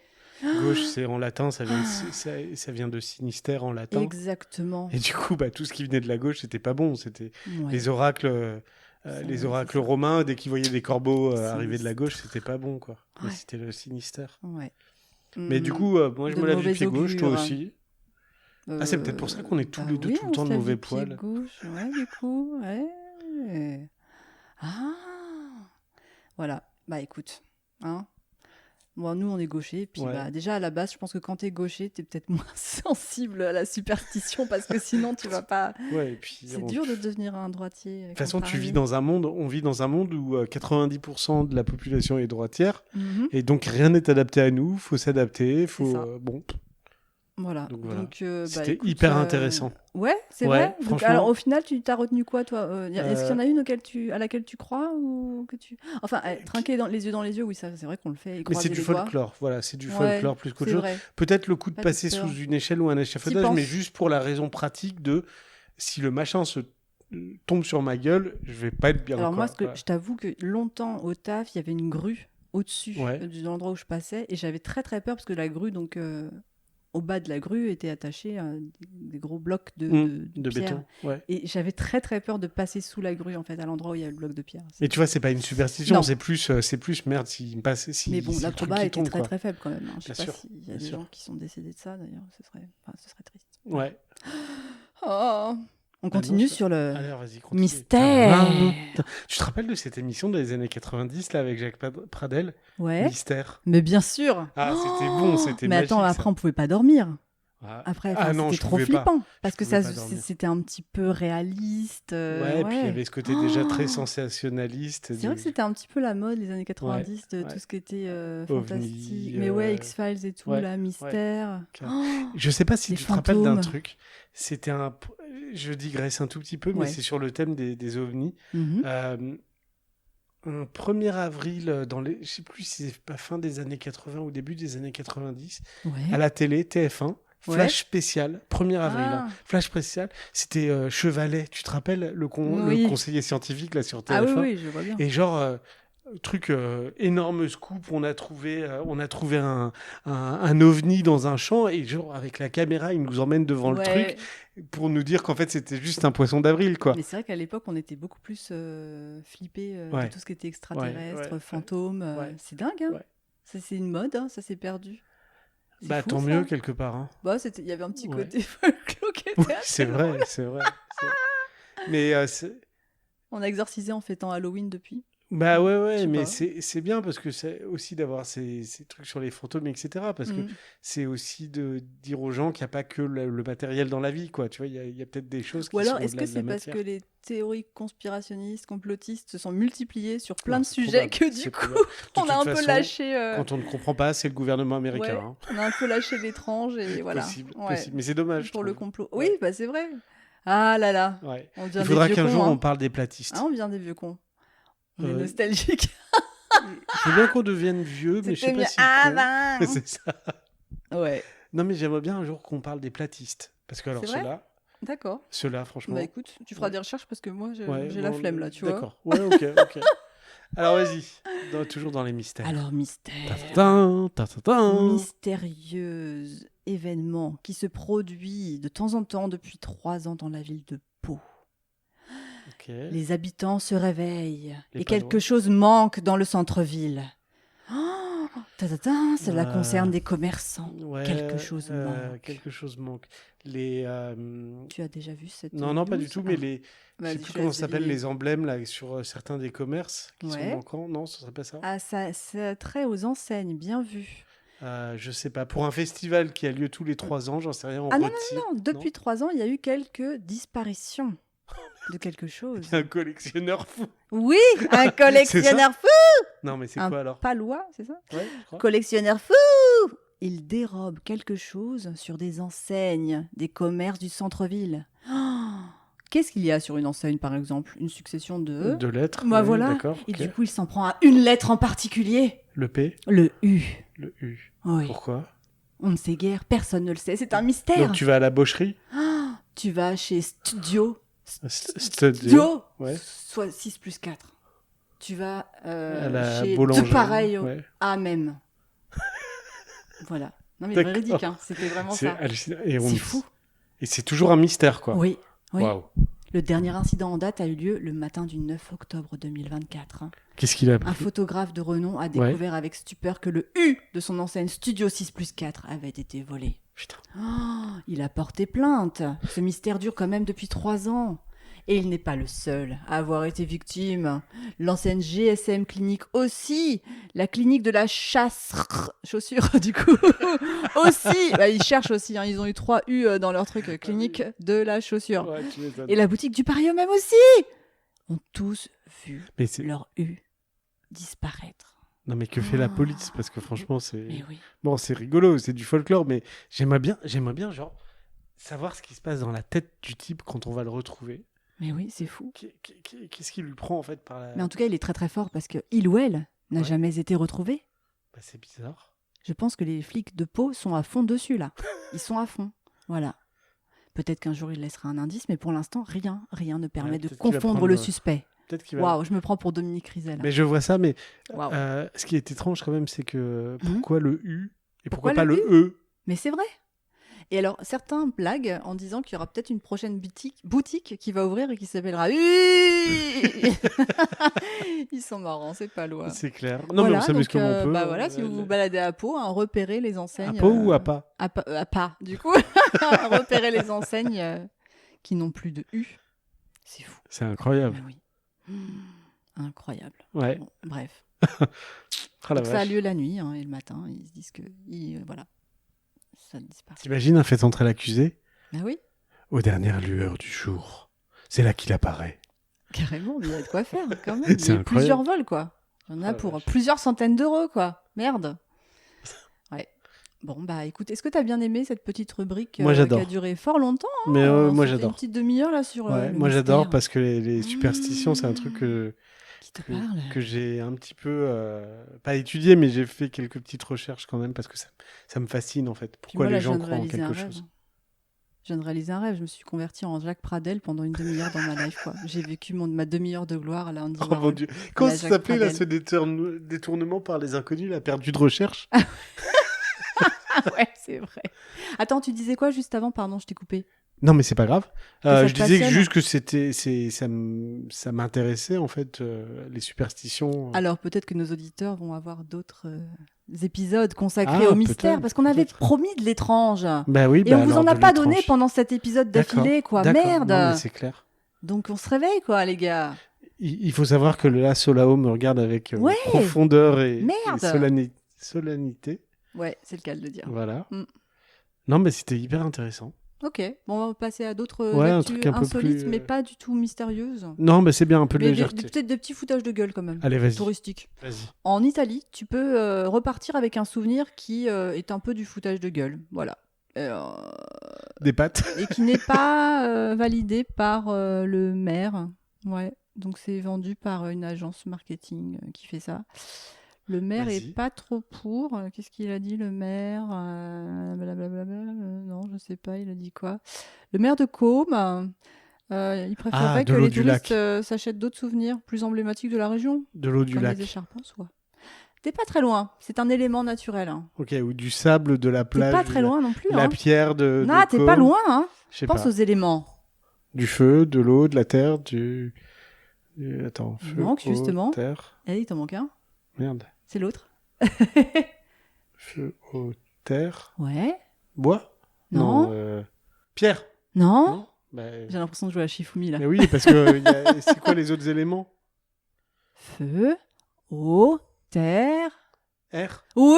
Gauche, c'est en latin, ça vient de sinistère en latin.
Exactement.
Et du coup, tout ce qui venait de la gauche, c'était pas bon. C'était
Ouais.
les oracles,
Ça,
les
c'est
oracles
ça.
romains. Dès qu'ils voyaient des corbeaux arriver de la
Sinistre.
gauche, c'était pas bon, quoi. Mais
Ouais.
c'était le sinistère.
Ouais.
Mais du coup, moi, je
de
me lave du
mauvais
pied gauche, toi
augure.
aussi. Ah, c'est peut-être pour ça qu'on est tous les deux
oui,
tout le
on
temps
se
de
lave
mauvais
du pied
poil.
gauche. Ouais, du coup, ouais. Ah. Voilà. Bah, écoute, hein. Bon, nous, on est gauchers. Puis,
Ouais.
déjà, à la base, je pense que quand t'es gaucher, t'es peut-être moins sensible à la superstition parce que sinon, tu vas pas.
Ouais, et puis
C'est dur de devenir un droitier.
De toute façon, on vit dans un monde où 90% de la population est droitière,
Mhm.
et donc rien n'est adapté à nous, faut s'adapter, faut...
ça.
bon,
Voilà.
Donc, voilà.
Bah, écoute,
hyper intéressant.
Ouais, c'est
Ouais,
vrai. Donc,
franchement.
alors, au final, tu t'as retenu quoi, toi Est-ce qu'il y en a une à laquelle tu crois ou que tu... Enfin, trinquer les yeux dans les yeux, oui, ça, c'est vrai qu'on le fait. Et
Mais
croiser
c'est du
les doigts.
folklore, voilà, c'est du
Ouais,
folklore plus qu'autre
c'est
chose.
vrai.
Peut-être le coup de
Pas de
passer
peur.
sous une échelle ou un échafaudage,
penses
mais juste pour la raison pratique de si le machin se tombe sur ma gueule, je vais pas être bien.
Alors moi,
quoi.
je t'avoue que longtemps au taf, il y avait une grue au-dessus
Ouais.
de l'endroit où je passais et j'avais très très peur parce que la grue, donc au bas de la grue, était attachée à des gros blocs de pierre.
béton. Ouais.
Et j'avais très très peur de passer sous la grue en fait, à l'endroit où il y a le bloc de pierre.
Mais tu vois, c'est pas une superstition,
Non.
c'est plus merde s'il me passe. Si,
Mais bon,
si
la
le truc
proba
qui
était
tombe,
très
quoi.
très faible quand même. Hein. Je
Bien
sais pas
sûr,
s'il y a
bien
des
sûr.
gens qui sont décédés de ça d'ailleurs, ce serait triste.
Ouais.
Oh. On continue
ça-
sur le
Alors, vas-y, continue.
mystère.
Tu te rappelles de cette émission des années 90 là avec Jacques Pradel
Ouais,
Mystère.
mais bien sûr.
Ah, c'était bon, c'était
Mais
magique.
attends, après on pouvait pas dormir.
ça.
Après,
Ah non,
c'était
je
trop
pouvais pas.
flippant parce que
pouvais pas dormir.
c'était un petit peu réaliste.
Ouais, puis il y avait ce côté déjà très
Oh.
sensationnaliste.
C'est vrai que c'était un petit peu la mode les années 90 de
ouais.
tout ce qui était
OVNI,
fantastique. Mais ouais, X-Files et tout,
ouais,
là, mystère.
carrément.
Oh.
Je sais pas si
Les
tu te rappelles d'un
fantômes.
truc. C'était un. Je digresse un tout petit peu, mais
Ouais.
c'est sur le thème des ovnis.
Mhm.
Un 1er avril, je sais plus si c'est pas fin des années 80 ou début des années 90,
Ouais.
à la télé, TF1,
Ouais.
flash spécial, 1er avril,
Ah.
flash spécial, c'était Chevalet, tu te rappelles, le
Oui.
conseiller scientifique là sur TF1.
Ah oui, oui, je vois bien.
Et genre, truc énorme scoop, on a trouvé un ovni dans un champ, et genre avec la caméra, il nous emmène devant le
Ouais.
truc pour nous dire qu'en fait c'était juste un poisson d'avril, quoi.
Mais c'est vrai qu'à l'époque, on était beaucoup plus flippés
Ouais.
de tout ce qui était extraterrestre,
Ouais,
fantômes.
ouais.
C'est dingue, hein.
Ouais.
C'est une mode, hein, ça s'est perdu. C'est
Bah
fou,
tant
ça.
mieux quelque part. Hein.
Bah, il y avait un petit
Ouais.
côté folklore qui était
Oui,
assez
c'est
drôle.
vrai, c'est vrai. Mais
On a exorcisé en fêtant Halloween depuis.
bah ouais,
Je sais
mais
pas.
c'est bien parce que c'est aussi d'avoir ces trucs sur les fantômes, etc. Parce que
Mhm.
c'est aussi de dire aux gens qu'il n'y a pas que le matériel dans la vie, quoi. Tu vois, il y a peut-être des choses qui
Ou alors,
sont
est-ce que
au-delà de la
c'est parce
matière.
que les théories conspirationnistes, complotistes se sont multipliées sur plein
Non,
de
c'est
sujets
probable,
que
c'est
du coup,
probable. De
on a un
toute
peu
façon,
lâché.
Quand on ne comprend pas, c'est le gouvernement américain.
Ouais,
Hein.
on a un peu lâché l'étrange et voilà.
Possible,
Ouais.
possible. Mais c'est dommage. je
Pour le
trouve.
complot.
Ouais.
Oui, bah c'est vrai. Ah là là,
Ouais.
on devient
Il faudra
des vieux
qu'un
cons.
jour
hein.
on parle des platistes.
Ah, on devient des vieux cons. On est
Euh,
nostalgique.
Je veux bien qu'on devienne vieux, mais je sais
C'était
pas
mieux
si...
avant.
C'est ça.
Ouais.
Non, mais j'aimerais bien un jour qu'on parle des platistes. Parce que alors,
C'est vrai D'accord.
ceux-là, franchement...
Bah écoute, tu feras
Ouais.
des recherches parce que moi,
Ouais,
j'ai la
bon,
flemme là, tu vois.
D'accord. Ouais, ok. Alors, vas-y. Toujours dans les mystères.
Alors, mystère.
Ta-ta-ta.
Mystérieux événement qui se produit de temps en temps depuis 3 ans dans la ville de Pau.
Ok.
Les habitants se réveillent
Les
et quelque
Palois.
chose manque dans le centre-ville. Oh, cela
Euh,
concerne des commerçants.
Ouais,
Quelque chose manque.
Quelque chose manque. Les...
Tu as déjà vu cette
Non, pas
news
du tout, mais les... Je
Vas-y,
sais plus
je
comment
laisse
ça s'appelle,
deviner.
les emblèmes là, sur certains des commerces qui sont
Ouais.
manquants. Non, ce serait pas ça.
Ah, ça a trait aux enseignes, bien vu.
Je sais pas. Pour un festival qui a lieu tous les 3 ans, j'en sais rien, on
Ah non,
retire.
non, depuis 3 ans, il y a eu quelques disparitions de quelque chose.
Un collectionneur fou.
Oui, un collectionneur fou.
Non, mais c'est
Un
quoi alors?
Palois, c'est ça?
Ouais, je crois.
Collectionneur fou.
Il dérobe quelque chose sur des enseignes, des commerces du centre-ville. Oh, qu'est-ce qu'il y a sur une enseigne, par exemple? Une succession de...
De lettres.
Bah
ouais,
voilà.
D'accord.
Et
ok.
du coup, il s'en prend à une lettre en particulier.
Le P,
Le U.
le U.
Oui.
Pourquoi?
On ne sait guère, personne ne le sait, c'est un mystère.
Donc tu vas à la boucherie?
Oh, tu vas chez Studio.
Studio. Ouais.
Soit 6 plus 4. Tu vas
À la
chez
boulangerie.
deux pareils
Ouais.
à même. Voilà. Non mais
D'accord.
véridique, hein. C'était vraiment
C'est
ça.
hallucinant.
C'est fou.
Et c'est toujours un mystère, quoi.
Oui. Oui.
Waouh.
Le dernier incident en date a eu lieu le matin du 9 octobre 2024. hein.
Qu'est-ce qu'il a
Un
pris?
photographe de renom a découvert avec stupeur que le U de son enseigne Studio 6 plus 4 avait été volé.
Putain.
Oh, il a porté plainte. Ce mystère dure quand même depuis 3 ans. Et il n'est pas le seul à avoir été victime. L'enseigne GSM Clinique aussi. La clinique de la chaussure, du coup. Aussi. Bah, ils cherchent aussi. hein. Ils ont eu 3 U dans leur truc. Clinique de la chaussure.
Ouais, tu m'étonnes.
Et la boutique du Paris même aussi. Ont tous vu
Mais c'est...
leur U disparaître.
Non, mais que fait la police? Parce que franchement, c'est...
Mais oui.
Bon, c'est rigolo, c'est du folklore, mais j'aimerais bien, genre, savoir ce qui se passe dans la tête du type quand on va le retrouver.
Mais oui, c'est fou.
Qu'est-ce qui lui prend, en fait, par la...
Mais en tout cas, il est très très fort parce que il ou elle n'a
Ouais.
jamais été retrouvé.
Bah, c'est bizarre.
Je pense que les flics de Pau sont à fond dessus, là. Ils sont à fond. Voilà. Peut-être qu'un jour, il laissera un indice, mais pour l'instant, rien ne permet
Ouais,
de
peut-être qu'il va
confondre
prendre
le
le-
suspect.
Peut-être qu'il va...
Waouh, je me prends pour Dominique Rizet, là.
Mais je vois ça, mais
Waouh.
ce qui est étrange, quand même, c'est que pourquoi le U et pourquoi
Pourquoi
pas
le
le E?
Mais c'est vrai. Et alors, certains blaguent en disant qu'il y aura peut-être une prochaine boutique qui va ouvrir et qui s'appellera U. Ils sont marrants, c'est pas loin.
C'est clair. Non, mais on s'amuse
donc,
comme on peut.
Bah voilà, si vous vous baladez à Pau, repérez les
À
enseignes.
Pau ou à pas?
À pas, du coup. Repérez les enseignes qui n'ont plus de U. C'est fou.
C'est incroyable.
Mais oui. Incroyable.
Ouais.
Bon, bref.
Ah, la
Donc ça a
vache.
lieu la nuit hein, et le matin, ils se disent que voilà, ça disparaît.
T'imagines un fait entrer l'accusé
Bah oui,
aux dernières lueurs du jour. C'est là qu'il apparaît.
carrément, mais il y a de quoi faire quand même. Il
C'est
y a eu plusieurs
incroyable.
vols quoi. Il y en a
Oh la
pour
vache.
plusieurs centaines d'euros quoi. Merde. Ouais. Bon bah écoute, est-ce que t'as bien aimé cette petite rubrique
Moi, j'adore.
qui a duré fort longtemps
Mais moi
Ça fait une
j'adore.
petite demi-heure là sur
Ouais,
le
moi j'adore
mystère.
parce que les superstitions, c'est un truc
Qui te parle
que j'ai un petit peu pas étudié, mais j'ai fait quelques petites recherches quand même parce que ça me fascine en fait.
Puis
Pourquoi
moi, là,
les
je viens
gens
de
croient en
réaliser un
quelque
rêve.
chose.
Je viens de réaliser un rêve. Je me suis convertie en Jacques Pradel pendant une demi-heure dans ma life. Quoi. J'ai vécu ma demi-heure de gloire là, Andy
Oh
Warhol.
mon dieu. Comment
La
ça
Jacques
s'appelait là,
Pradel.
ce détournement par les inconnus, la perdu de recherche?
Ah ouais, c'est vrai. Attends, tu disais quoi juste avant? Pardon, je t'ai coupé.
Non, mais c'est pas grave.
ça
Je
te
disais que
passionne.
juste que ça m'intéressait en fait les superstitions.
Alors peut-être que nos auditeurs vont avoir d'autres épisodes consacrés
Ah,
au mystère,
peut-être,
parce qu'on avait
peut-être.
promis de l'étrange.
Bah oui,
Et on vous en a pas donné
l'étrange.
pendant cet épisode d'affilée, quoi.
D'accord.
Merde.
Non, mais c'est clair.
Donc on se réveille, quoi, les gars.
Il faut savoir que là, Solao me regarde avec
Ouais.
profondeur et
Merde.
solennité.
Ouais, c'est le cas de le dire.
Voilà.
Mm.
Non, mais c'était hyper intéressant.
Ok, bon, on va passer à d'autres
Ouais, un
actus
truc un peu
insolites,
plus,
mais pas du tout mystérieuses.
Non, mais c'est bien un peu de
Mais
légèreté.
peut-être des petits foutages de gueule quand même.
Allez, vas-y.
Touristiques.
Vas-y.
En Italie, tu peux repartir avec un souvenir qui est un peu du foutage de gueule. Voilà.
Des pattes.
Et qui n'est pas validé par le maire. Ouais. Donc c'est vendu par une agence marketing qui fait ça. Le maire
Vas-y.
est pas trop pour. Qu'est-ce qu'il a dit, le maire blablabla. Non, je sais pas, il a dit quoi. Le maire de Côme, il préférerait
de
que
l'eau
les
du
touristes
lac.
s'achètent d'autres souvenirs plus emblématiques de la région,
De l'eau du
comme
lac.
les écharpes en soie. T'es pas très loin, c'est un élément naturel. Hein.
Ok, ou du sable de la
T'es
plage.
pas très loin non plus.
La
Hein.
pierre de
Non, t'es pas
Côme.
loin. Hein.
Je sais
Pense
pas.
aux éléments.
Du feu, de l'eau, de la terre, Attends, feu,
manque,
eau,
justement.
terre.
Eh, il t'en manque un.
Merde.
C'est l'autre.
Feu, eau, terre.
Ouais.
Bois.
Non.
Pierre.
Non.
Non. Bah,
J'ai l'impression de jouer à Shifumi là.
mais oui, parce que c'est quoi les autres éléments?
Feu, eau, terre.
Air.
Oui,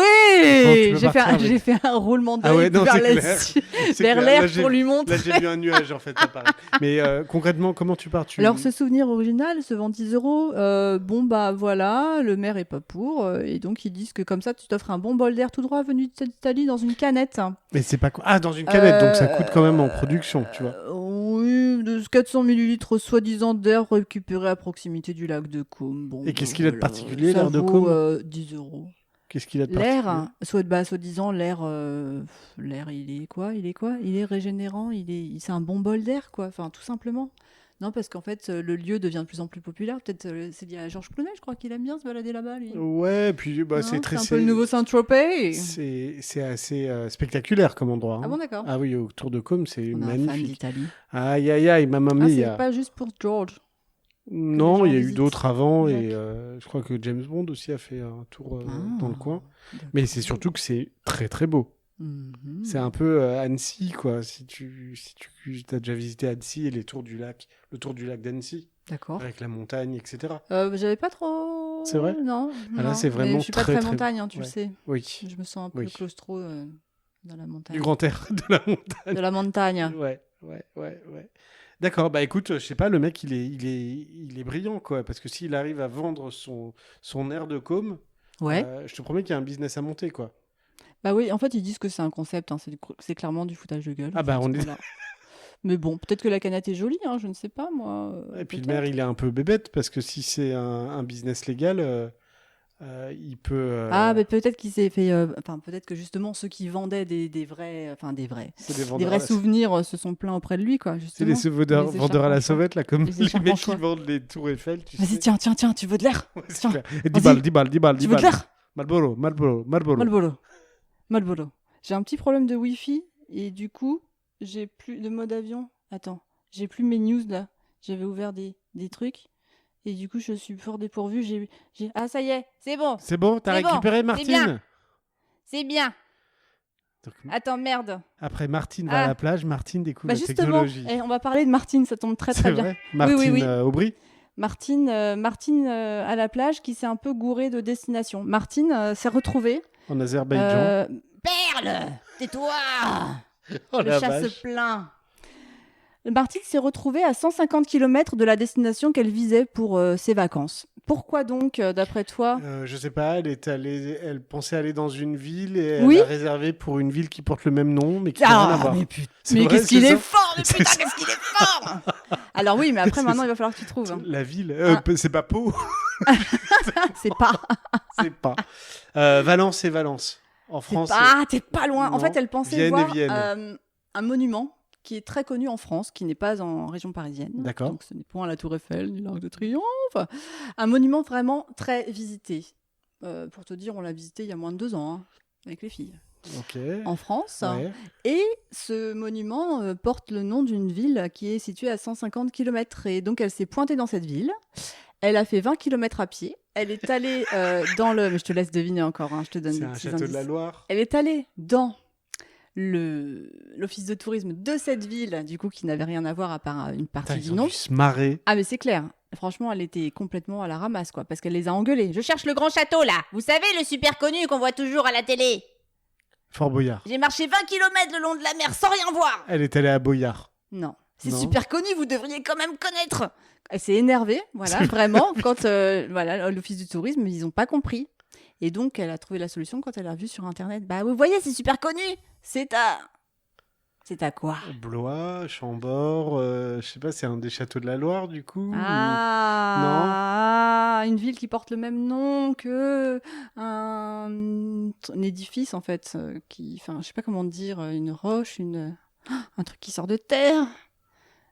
peux
j'ai
partir avec.
j'ai fait un roulement d'œil
Ah ouais, non,
vers,
c'est
la-
clair. C'est
vers
clair.
l'air
Là, j'ai-
pour lui
Là,
montrer.
j'ai vu un nuage en fait apparaître. Mais concrètement, comment tu pars?
Alors, ce souvenir original se vend 10 euros. Bon, bah voilà, le maire est pas pour. Et donc, ils disent que comme ça, tu t'offres un bon bol d'air tout droit venu d'Italie dans une canette.
Mais c'est pas quoi? Ah, dans une canette, donc ça coûte quand même en production, tu vois.
Oui, de 400 millilitres soi-disant d'air récupéré à proximité du lac de Côme. Bon,
Et qu'est-ce
bon,
qu'il a de
voilà,
particulier,
ça
l'air de
vaut,
Côme
10 euros.
Qu'est-ce qu'il a de particulier?
L'air, soi-disant, l'air, il est quoi? Il est régénérant, c'est un bon bol d'air, quoi. Enfin, tout simplement. Non, parce qu'en fait, le lieu devient de plus en plus populaire. Peut-être c'est lié à Georges Clooney, je crois qu'il aime bien se balader là-bas, lui.
Ouais, puis bah,
Non,
c'est très.
un peu le nouveau Saint-Tropez.
C'est assez spectaculaire comme endroit.
Ah
hein.
bon, d'accord.
Ah oui, autour de Côme, c'est
On a un fan
magnifique.
d'Italie.
Aïe, aïe, aïe, mamma
Ah,
mia.
c'est pas juste pour George.
Non,
les
il y
gens
a eu
visitent.
d'autres avant
Jacques.
et je crois que James Bond aussi a fait un tour
Ah,
dans le coin.
d'accord.
Mais c'est surtout que c'est très très beau.
Mhm.
C'est un peu Annecy, quoi. Si tu as déjà visité Annecy et le tour du lac d'Annecy,
D'accord.
avec la montagne, etc.
J'avais pas trop.
C'est vrai
Non.
Ah là,
non.
c'est vraiment
Mais je suis pas
très,
très
très-
montagne, hein, tu
ouais.
le sais.
Oui,
Je me sens un peu
Oui.
claustro dans la montagne.
du grand air de la montagne.
De la montagne.
Ouais. D'accord, bah écoute, je sais pas, le mec, il est brillant, quoi. Parce que s'il arrive à vendre son air de Côme,
Ouais.
je te promets qu'il y a un business à monter, quoi.
Bah oui, en fait, ils disent que c'est un concept, hein, c'est clairement du foutage de gueule.
Ah bah,
en fait,
on est-
voilà. Mais bon, peut-être que la canette est jolie, hein, je ne sais pas, moi.
Et puis le
peut-être.
maire, il est un peu bébête, parce que si c'est un business légal, il peut...
Ah, mais peut-être qu'il s'est fait. Enfin, peut-être que justement, ceux qui vendaient des vrais. Enfin, des vrais.
c'est des
Des
vendeurs à
vrais
la-
souvenirs se sont plaints auprès de lui, quoi,
C'est
justement.
les vendeurs,
Les
vendeurs à la
écharpes en soie.
sauvette, là, comme
Les
les
écharpes en
mecs qui
soie.
vendent les tours Eiffel, tu
Vas-y,
sais.
tiens, tu veux de l'air?
Ouais, c'est
Tiens,
clair. Et 10
vas-y.
balles, 10 balles, 10 balles, 10
Tu veux de
balles.
l'air?
Marlboro.
Malbolo. J'ai un petit problème de Wi-Fi et du coup, j'ai plus de mode avion. Attends, j'ai plus mes news là. J'avais ouvert des trucs et du coup, je suis fort dépourvue. Ah, ça y est, c'est bon.
C'est bon, t'as
C'est bon,
récupéré
c'est
Martine?
bien. C'est bien.
Donc,
Attends, merde.
après Martine va à
Ah.
la plage, Martine découvre
Bah
la
justement,
technologie.
on va parler de Martine, ça tombe très
C'est
très bien.
vrai Martine
oui.
Aubry
Martine à la plage qui s'est un peu gourée de destination. Martine s'est retrouvée.
en Azerbaïdjan.
Perle, tais-toi.
Oh
Le
la
chat
vache.
se plaint. Martine s'est retrouvée à 150 km de la destination qu'elle visait pour ses vacances. Pourquoi donc, d'après toi?
Je sais pas, elle pensait aller dans une ville et elle
Oui.
a réservé pour une ville qui porte le même nom, mais qui n'a rien à voir.
mais
C'est
mais
vrai,
qu'est-ce qu'il
c'est
est
ça
fort, le
C'est
putain,
ça.
qu'est-ce qu'il est fort! Alors oui, mais après,
C'est
maintenant,
ça.
il va falloir que tu trouves. Hein.
La ville,
Ah.
c'est pas Pau,
C'est pas,
c'est pas. Valence et Valence. En France.
t'es pas loin. En
Non.
fait, elle pensait
Vienne et
voir
Vienne.
un monument qui est très connu en France, qui n'est pas en région parisienne.
D'accord.
Donc ce n'est point la Tour Eiffel ni l'Arc de Triomphe. Un monument vraiment très visité. Pour te dire, on l'a visité il y a moins de 2 ans, hein, avec les filles.
Ok.
En France.
Ouais.
Et ce monument porte le nom d'une ville qui est située à 150 km. Et donc, elle s'est pointée dans cette ville. Elle a fait 20 km à pied. Elle est allée dans le... Mais je te laisse deviner encore, hein, je te donne
C'est
des
un
petits
château de la
indices.
Loire.
Elle est allée dans l'office de tourisme de cette ville, du coup, qui n'avait rien à voir à part une
Putain,
partie
ils
du
ont
nom.
dû se marrer.
Ah, mais c'est clair. Franchement, elle était complètement à la ramasse, quoi, parce qu'elle les a engueulés.
Je cherche le grand château là. Vous savez, le super connu qu'on voit toujours à la télé.
Fort Boyard.
J'ai marché 20 km le long de la mer sans rien voir.
Elle est allée à Boyard.
Non.
C'est
Non.
super connu, vous devriez quand même connaître.
Elle s'est énervée, voilà, vraiment, quand voilà, l'office du tourisme, ils n'ont pas compris. Et donc, elle a trouvé la solution quand elle a vu sur Internet. Bah, vous voyez, c'est super connu. C'est à C'est à quoi?
Blois, Chambord, je sais pas, c'est un des châteaux de la Loire, du coup.
Ah, une ville qui porte le même nom que un édifice, en fait, enfin, je sais pas comment dire, une roche, un truc qui sort de terre.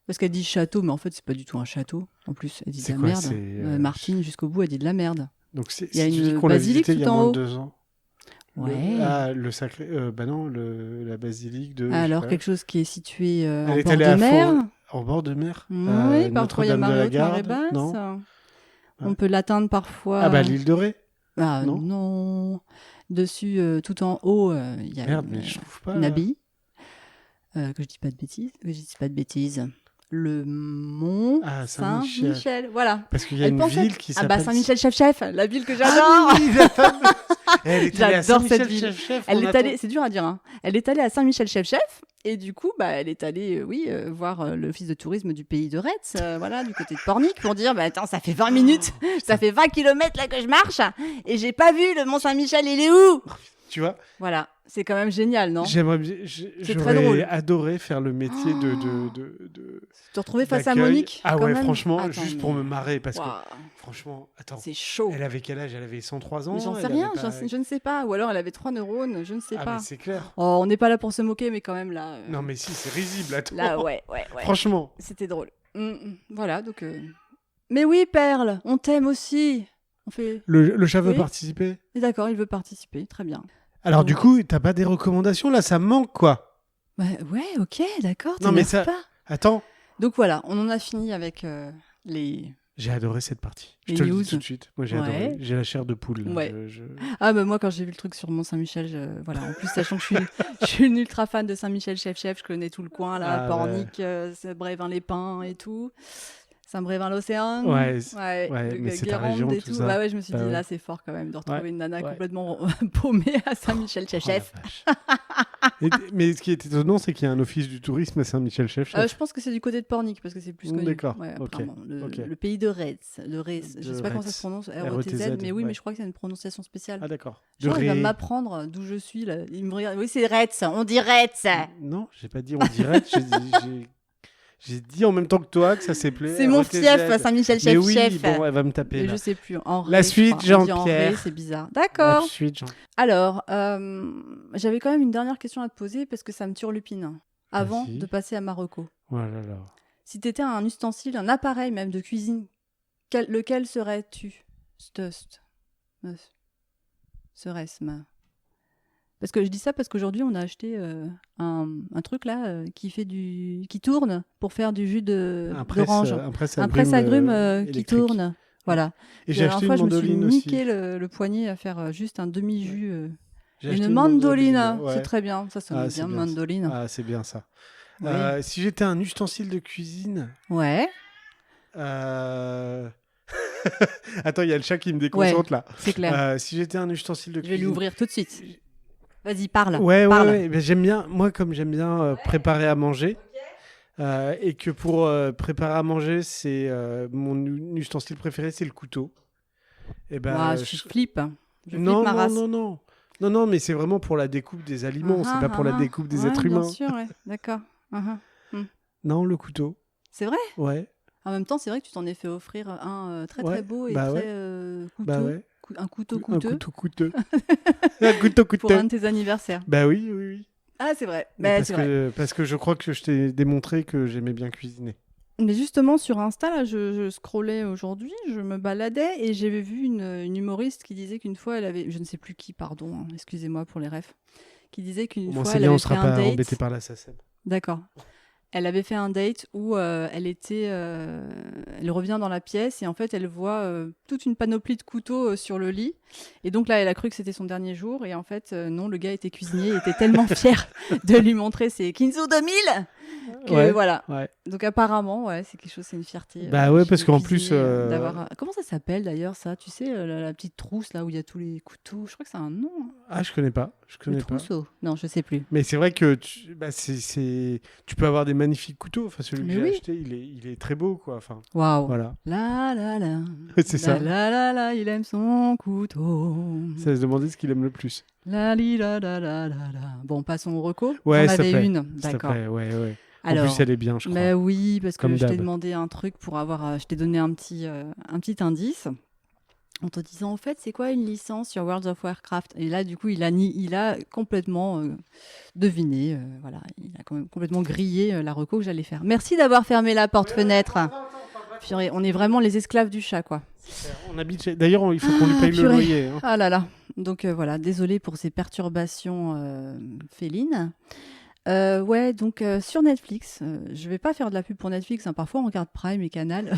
Parce qu'elle dit château, mais en fait, c'est pas du tout un château. En plus, elle dit de
C'est
la
quoi,
merde.
c'est,
Martine, jusqu'au bout, elle dit de la merde.
Donc,
Il y a
si tu dis
une
qu'on l'a
basilique
visité il y a
tout en
moins
haut.
de 2 ans.
Ouais.
Le sacré. Bah non, la basilique de. je sais
Alors,
pas.
quelque chose qui est situé
Elle
en
est
bord
allée
de
à
mer.
En bord de mer.
Oui, parfois il y a
Notre-Dame de
marée
la
haute, marée
Garde.
basse.
Non.
On peut l'atteindre parfois.
Ah bah l'île de Ré.
Ah
non.
non. Dessus, tout en haut, il y a
Merde, mais je trouve pas.
une
là.
abbaye. Que je dis pas de bêtises. Le mont
Ah, Saint-Michel.
Saint-Michel. Voilà.
Parce qu'il y a
Elle
une
pensait-
ville qui
Ah
s'appelle.
bah Saint-Michel Chef, la ville que j'adore.
Ah oui, la fameuse. Elle est allée à
J'adore cette
Saint-Michel
ville.
Chef.
Elle est allée, c'est dur à dire, hein. Elle est allée à Saint-Michel Chef et du coup, bah, elle est allée, voir l'office de tourisme du pays de Retz, voilà, du côté de Pornic, pour dire, bah attends, ça fait 20 minutes, ça fait 20 kilomètres là que je marche, et j'ai pas vu le Mont Saint-Michel, il est où?
Tu vois,
Voilà, c'est quand même génial, non?
j'aimerais bien.
C'est très drôle.
J'aurais adoré faire le métier de
Te retrouver face à
d'accueil.
Monique.
Ah
quand
ouais,
même.
franchement,
Attends,
juste
mais-
pour me marrer. Parce que,
Waouh,
franchement, attends.
c'est chaud.
Elle avait quel âge? Elle avait 103 ans.
Mais j'en sais
elle
rien,
avait pas-
je ne sais pas. Ou alors elle avait 3 neurones, je ne sais
Ah,
pas.
mais c'est clair.
Oh, on n'est pas là pour se moquer, mais quand même là.
Non, mais si, c'est risible. Attends.
Là, ouais.
Franchement.
C'était drôle. Voilà, donc. Mais oui, Perle, on t'aime aussi. On fait.
Le chat veut
Oui.
participer.
Et d'accord, il veut participer, très bien.
Alors,
Donc-
du coup, t'as pas des recommandations là? Ça me manque, quoi.
Ouais, ok, d'accord.
Non, mais
t'énerve
ça-
pas.
Attends.
Donc voilà, on en a fini avec les.
J'ai adoré cette partie. Je
Les
te le
news.
dis tout de suite. Moi, j'ai
Ouais.
adoré. J'ai la chair de poule. Là.
Ouais. Ah bah moi quand j'ai vu le truc sur Mont-Saint-Michel, voilà, en plus sachant que je suis une ultra fan de Saint-Michel Chef, je connais tout le coin là,
Ah,
Pornic, Brévin-les-Pins et tout, Saint-Brévin-l'Océan,
Ouais, mais c'est ta
Guérande
région,
et
tout
tout.
ça.
Bah ouais, je me suis
Bah
dit
ouais.
là c'est fort quand même de retrouver
Ouais,
une nana
ouais.
complètement paumée à Saint-Michel Chef.
Oh, la vache. Mais ce qui est étonnant, c'est qu'il y a un office du tourisme à Saint-Michel Chef.
Je pense que c'est du côté de Pornic parce que c'est plus connu.
D'accord,
Ouais,
ok,
apparemment.
ok.
Le pays de Retz, je
De
sais pas comment ça
Retz.
se prononce,
R-E-T-Z,
R-E-T-Z, mais oui,
ouais.
mais je crois que c'est une prononciation spéciale.
Ah d'accord.
Je crois qu'il va
Ré-
m'apprendre d'où je suis là. Il me regarde. Oui, c'est Retz. On dit Retz.
Non, j'ai pas dit on dirait. J'ai dit en même temps que toi que ça s'appelait.
C'est mon
R-E-T-Z.
fief, Saint-Michel
Mais
Chef
oui,
Chef.
bon, elle va me taper.
Mais
Là.
je sais plus. En
La
Ré, je
suite,
crois. On dit en
Jean-Pierre.
Ré, c'est bizarre. D'accord.
La suite, Jean.
Alors, j'avais quand même une dernière question à te poser parce que ça me turlupine. Avant
Vas-y.
de passer à Marocco.
Oh là là.
Si tu étais un ustensile, un appareil même de cuisine, lequel serais-tu? Serait-ce Parce que je dis ça parce qu'aujourd'hui on a acheté un truc là qui tourne pour faire du jus d'orange.
Un
Un presse-agrumes qui
électrique.
tourne. Voilà.
Et
La
j'ai
dernière
acheté
fois,
une
je me suis
mandoline aussi.
niqué le poignet à faire juste un demi-jus.
J'ai acheté
Une mandoline,
ouais.
c'est très bien. Ça sonne
Ah, c'est
bien,
bien,
mandoline.
Ah, c'est bien ça.
Oui.
Si j'étais un ustensile de cuisine.
Ouais,
Attends, il y a le chat qui me déconcentre là.
c'est clair.
Si j'étais un ustensile de
Je vais
cuisine.
lui ouvrir tout de suite. Vas-y, parle.
Ouais,
parle.
ouais. Ben, j'aime bien. Moi, comme j'aime bien préparer à manger, et que pour préparer à manger, c'est mon ustensile préféré, c'est le couteau. Et ben,
Ouah, je flippe. Je flippe
non,
ma race.
non, mais c'est vraiment pour la découpe des aliments. C'est pas pour la découpe des êtres
Bien
humains.
sûr, ouais. D'accord.
Non, le couteau.
C'est vrai.
Ouais.
En même temps, c'est vrai que tu t'en es fait offrir un très
Ouais,
très beau et
bah
très
ouais.
coûteux.
Bah ouais.
Un couteau
Un
coûteux
couteau coûteux. Un couteau
pour
coûteux.
un de tes anniversaires.
Bah oui.
Ah, c'est vrai.
Mais
Bah, c'est vrai.
parce que je crois que je t'ai démontré que j'aimais bien cuisiner.
Mais justement, sur Insta, là, je scrollais aujourd'hui, je me baladais et j'avais vu une humoriste qui disait qu'une fois, elle avait... Je ne sais plus qui, pardon, hein, excusez-moi pour les refs. Qui disait
Au
qu'une
moins,
fois,
c'est
elle
bien, on
avait
sera
fait un
pas
date...
embêté par la SACEM.
D'accord. Elle avait fait un date où elle revient dans la pièce et en fait elle voit toute une panoplie de couteaux sur le lit et donc là elle a cru que c'était son dernier jour et en fait non, le gars était cuisinier et était tellement fier de lui montrer ses Kinzo 2000 que
Ouais,
voilà.
ouais.
Donc apparemment c'est quelque chose, c'est une fierté.
Bah ouais,
chez
parce
les
qu'en plus,
cuisiniers, d'avoir comment ça s'appelle d'ailleurs ça, tu sais la petite trousse là où il y a tous les couteaux, je crois que c'est un nom.
Ah, je connais pas. Je connais
Le
pas.
trousseau. Non, je sais plus.
Mais c'est vrai que tu peux avoir des magnifiques couteaux. Enfin, celui que
Mais
j'ai
oui.
acheté, il est très beau, quoi. Enfin,
Waouh.
voilà.
La la la.
C'est ça.
La, il aime son couteau.
Ça se demander ce qu'il aime le plus.
La li la la la la la. Bon, passons au reco.
Ouais,
J'en
s'il te
avais
plaît.
une.
S'il te
D'accord.
plaît, ouais. En
Alors,
plus, elle est bien, je crois.
mais oui, parce que
Comme
je t'ai
d'hab.
demandé un truc pour avoir. Je t'ai donné un petit indice en te disant, en fait, c'est quoi une licence sur World of Warcraft? Et là, du coup, il a complètement deviné. Voilà, il a quand même complètement grillé la reco que j'allais faire. Merci d'avoir fermé la porte-fenêtre. Purée, on est vraiment les esclaves du chat, quoi.
On habite D'ailleurs, il faut qu'on lui paye le
purée.
loyer. Hein.
Ah là là. Donc voilà, désolé pour ces perturbations félines. Ouais, donc sur Netflix, je vais pas faire de la pub pour Netflix, hein, parfois on regarde Prime et Canal.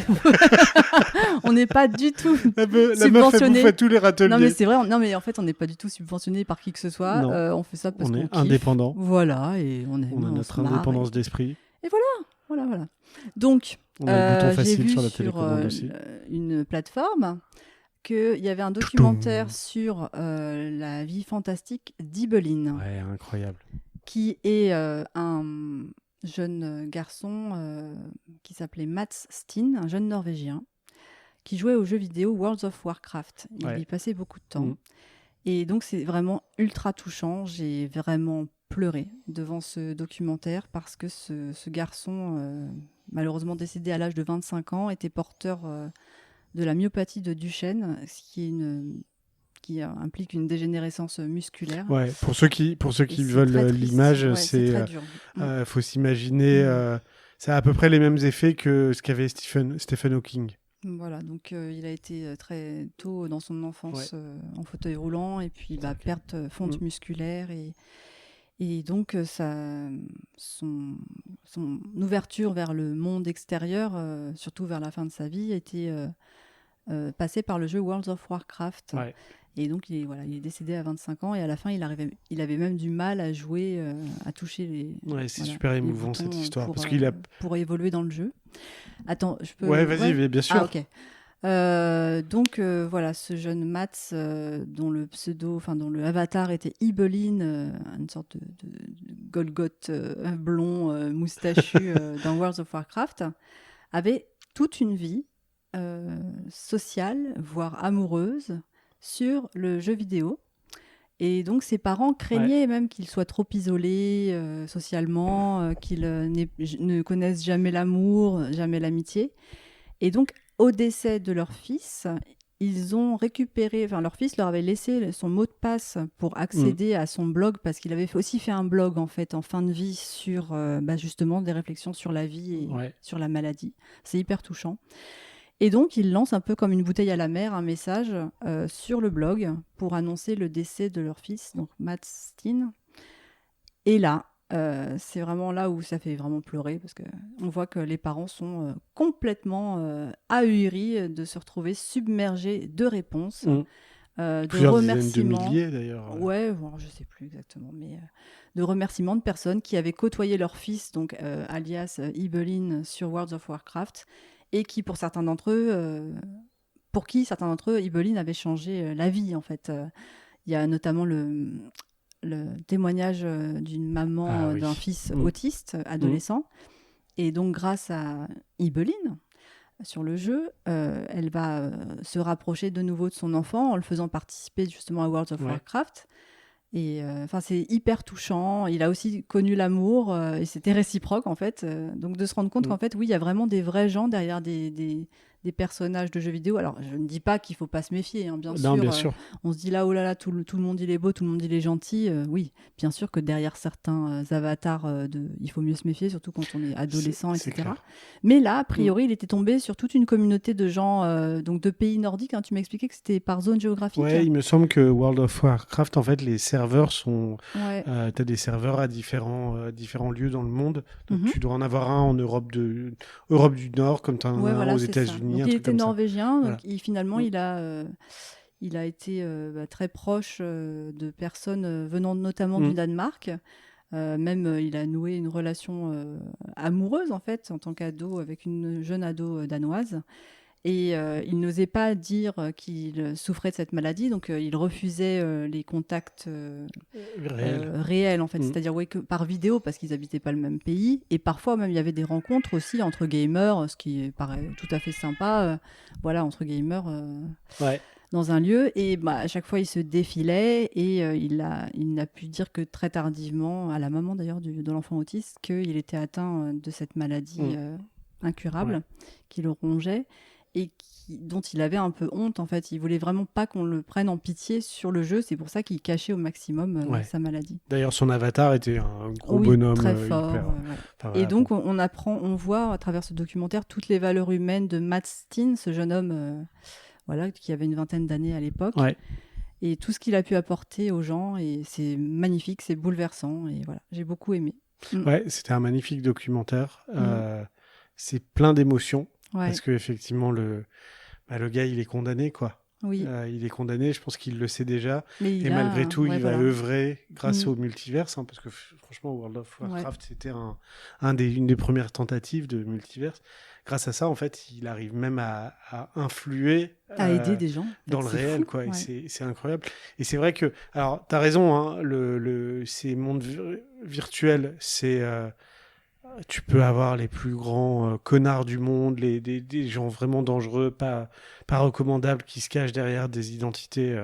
On n'est pas du tout
La meuf, elle
subventionné.
bouffe à tous les râteliers.
Non mais c'est vrai, non mais en fait on n'est pas du tout subventionné par qui que ce soit.
Non.
On fait ça parce
On
qu'on
est
kiffe.
indépendant.
Voilà, et on
On a
se
notre
marre,
indépendance d'esprit.
Voilà. Donc
On a le bouton
j'ai
facile
vu
sur la télécommande aussi.
une plateforme qu'il y avait un documentaire sur la vie fantastique d'Ibelin,
Ouais, incroyable.
qui est un jeune garçon qui s'appelait Mats Steen, un jeune Norvégien, qui jouait aux jeux vidéo World of Warcraft. Il
Ouais.
y passait beaucoup de temps.
Mhm.
Et donc c'est vraiment ultra touchant. J'ai vraiment pleuré devant ce documentaire parce que ce garçon, malheureusement décédé à l'âge de 25 ans, était porteur de la myopathie de Duchenne, ce qui implique une dégénérescence musculaire.
Ouais, pour ceux qui
Et c'est
veulent
très triste.
l'image,
Ouais,
c'est
très dur.
faut s'imaginer, ça a à peu près les mêmes effets que ce qu'avait Stephen Hawking.
Voilà, donc il a été très tôt dans son enfance en fauteuil roulant, et puis perte fonte musculaire, et donc son ouverture vers le monde extérieur, surtout vers la fin de sa vie, a été passée par le jeu World of Warcraft.
Ouais.
Et donc il est décédé à 25 ans, et à la fin il avait même du mal à jouer, à toucher
Ouais, c'est super émouvant
les boutons,
cette histoire
pour,
parce qu'il a.
pour évoluer dans le jeu. Attends, je peux.
Ouais, vas-y, bien sûr.
Ah, ok. Donc voilà, ce jeune Mats, dont le avatar était Ibelin, une sorte de Golgoth blond moustachu dans World of Warcraft, avait toute une vie sociale, voire amoureuse, sur le jeu vidéo. Et donc ses parents craignaient même qu'il soit trop isolé socialement, qu'il ne connaisse jamais l'amour, jamais l'amitié. Et donc, au décès de leur fils, ils ont récupéré, leur fils leur avait laissé son mot de passe pour accéder à son blog, parce qu'il avait aussi fait un blog en fait en fin de vie sur justement des réflexions sur la vie et sur la maladie. C'est hyper touchant. Et donc, ils lancent un peu comme une bouteille à la mer un message sur le blog pour annoncer le décès de leur fils, donc Mats Steen. Et là, c'est vraiment là où ça fait vraiment pleurer, parce qu'on voit que les parents sont complètement ahuris de se retrouver submergés de réponses, de
Plusieurs
remerciements.
dizaines de milliers d'ailleurs.
Ouais, bon, je sais plus exactement, mais de remerciements de personnes qui avaient côtoyé leur fils, donc alias Ibelin, sur World of Warcraft, et qui, pour qui certains d'entre eux, Ibelin avait changé la vie en fait. Il y a notamment le témoignage d'une maman d'un fils autiste, adolescent. Et donc, grâce à Ibelin, sur le jeu, elle va se rapprocher de nouveau de son enfant en le faisant participer justement à World of Warcraft. Et c'est hyper touchant. Il a aussi connu l'amour et c'était réciproque en fait. Donc de se rendre compte qu'en fait, oui, il y a vraiment des vrais gens derrière des personnages de jeux vidéo. Alors, je ne dis pas qu'il ne faut pas se méfier, hein, bien sûr.
Bien sûr.
On se dit là, oh là là, tout le monde il est beau, tout le monde il est gentil. Oui, bien sûr que derrière certains avatars, il faut mieux se méfier, surtout quand on est adolescent,
c'est
etc.
clair.
Mais là, a priori, il était tombé sur toute une communauté de gens, donc de pays nordiques. Hein, tu m'expliquais que c'était par zone géographique.
Ouais, il me semble que World of Warcraft, en fait, les serveurs sont... t'as des serveurs à différents lieux dans le monde. Donc tu dois en avoir un en Europe du Nord, comme tu as un aux États-Unis.
Donc, il était norvégien,
voilà.
donc finalement il a été très proche de personnes venant notamment du Danemark. Même il a noué une relation amoureuse en fait en tant qu'ado avec une jeune ado danoise. Et il n'osait pas dire qu'il souffrait de cette maladie, donc il refusait les contacts réels, en fait. C'est-à-dire que par vidéo, parce qu'ils n'habitaient pas le même pays. Et parfois, même, il y avait des rencontres aussi entre gamers, ce qui paraît tout à fait sympa, entre gamers dans un lieu. Et à chaque fois, il se défilait et il n'a pu dire que très tardivement, à la maman d'ailleurs de l'enfant autiste, qu'il était atteint de cette maladie incurable qui le rongeait. Et dont il avait un peu honte, en fait. Il voulait vraiment pas qu'on le prenne en pitié sur le jeu. C'est pour ça qu'il cachait au maximum sa maladie.
D'ailleurs, son avatar était un gros bonhomme.
Très fort. Et donc, on voit à travers ce documentaire toutes les valeurs humaines de Matt Steen, ce jeune homme qui avait une 20aine d'années à l'époque. Ouais. Et tout ce qu'il a pu apporter aux gens. Et c'est magnifique, c'est bouleversant. Et voilà, j'ai beaucoup aimé.
Ouais, c'était un magnifique documentaire. C'est plein d'émotions. Ouais. Parce qu'effectivement, le gars, il est condamné, quoi.
Oui.
Il est condamné, je pense qu'il le sait déjà. Et malgré tout, il va œuvrer grâce au multiverse. Parce que franchement, World of Warcraft, c'était une des premières tentatives de multiverse. Grâce à ça, en fait, il arrive même à influer...
à aider des gens.
Dans le réel, quoi. Ouais. Et c'est incroyable. Et c'est vrai que... Alors, tu as raison, hein, ces mondes virtuels, c'est... tu peux avoir les plus grands connards du monde, des gens vraiment dangereux, pas recommandables, qui se cachent derrière des identités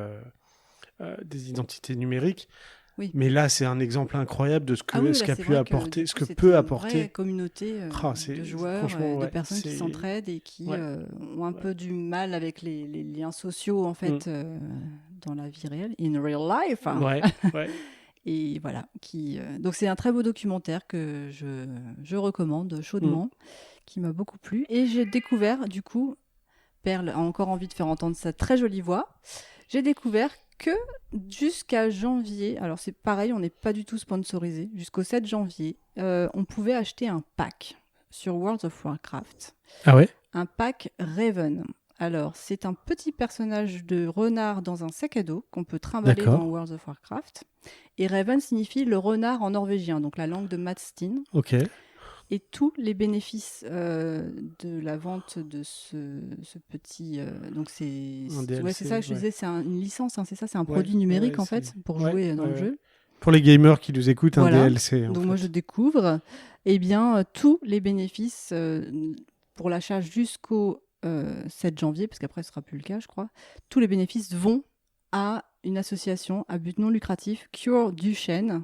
numériques. Oui. Mais là, c'est un exemple incroyable de ce qu'a pu apporter, ce que peut apporter.
Une vraie communauté de joueurs, de personnes qui s'entraident et qui ont un peu du mal avec les liens sociaux, en fait, dans la vie réelle, in real life. Hein.
Ouais.
Et voilà, donc c'est un très beau documentaire que je recommande chaudement, qui m'a beaucoup plu. Et j'ai découvert, du coup, Perle a encore envie de faire entendre sa très jolie voix, j'ai découvert que jusqu'à janvier, alors c'est pareil, on n'est pas du tout sponsorisé, jusqu'au 7 janvier, on pouvait acheter un pack sur World of Warcraft.
Ah ouais ?
Un pack Raven. Alors, c'est un petit personnage de renard dans un sac à dos qu'on peut trimballer dans World of Warcraft. Et Raven signifie le renard en norvégien, donc la langue de Matt Steen.
Ok.
Et tous les bénéfices de la vente de ce petit... donc c'est ça que je disais, c'est une licence, hein, c'est ça, c'est un produit numérique en fait, pour jouer dans le jeu.
Pour les gamers qui nous écoutent, un DLC.
Donc moi je découvre, tous les bénéfices pour l'achat jusqu'au 7 janvier, parce qu'après ce sera plus le cas je crois, tous les bénéfices vont à une association à but non lucratif, Cure Duchenne,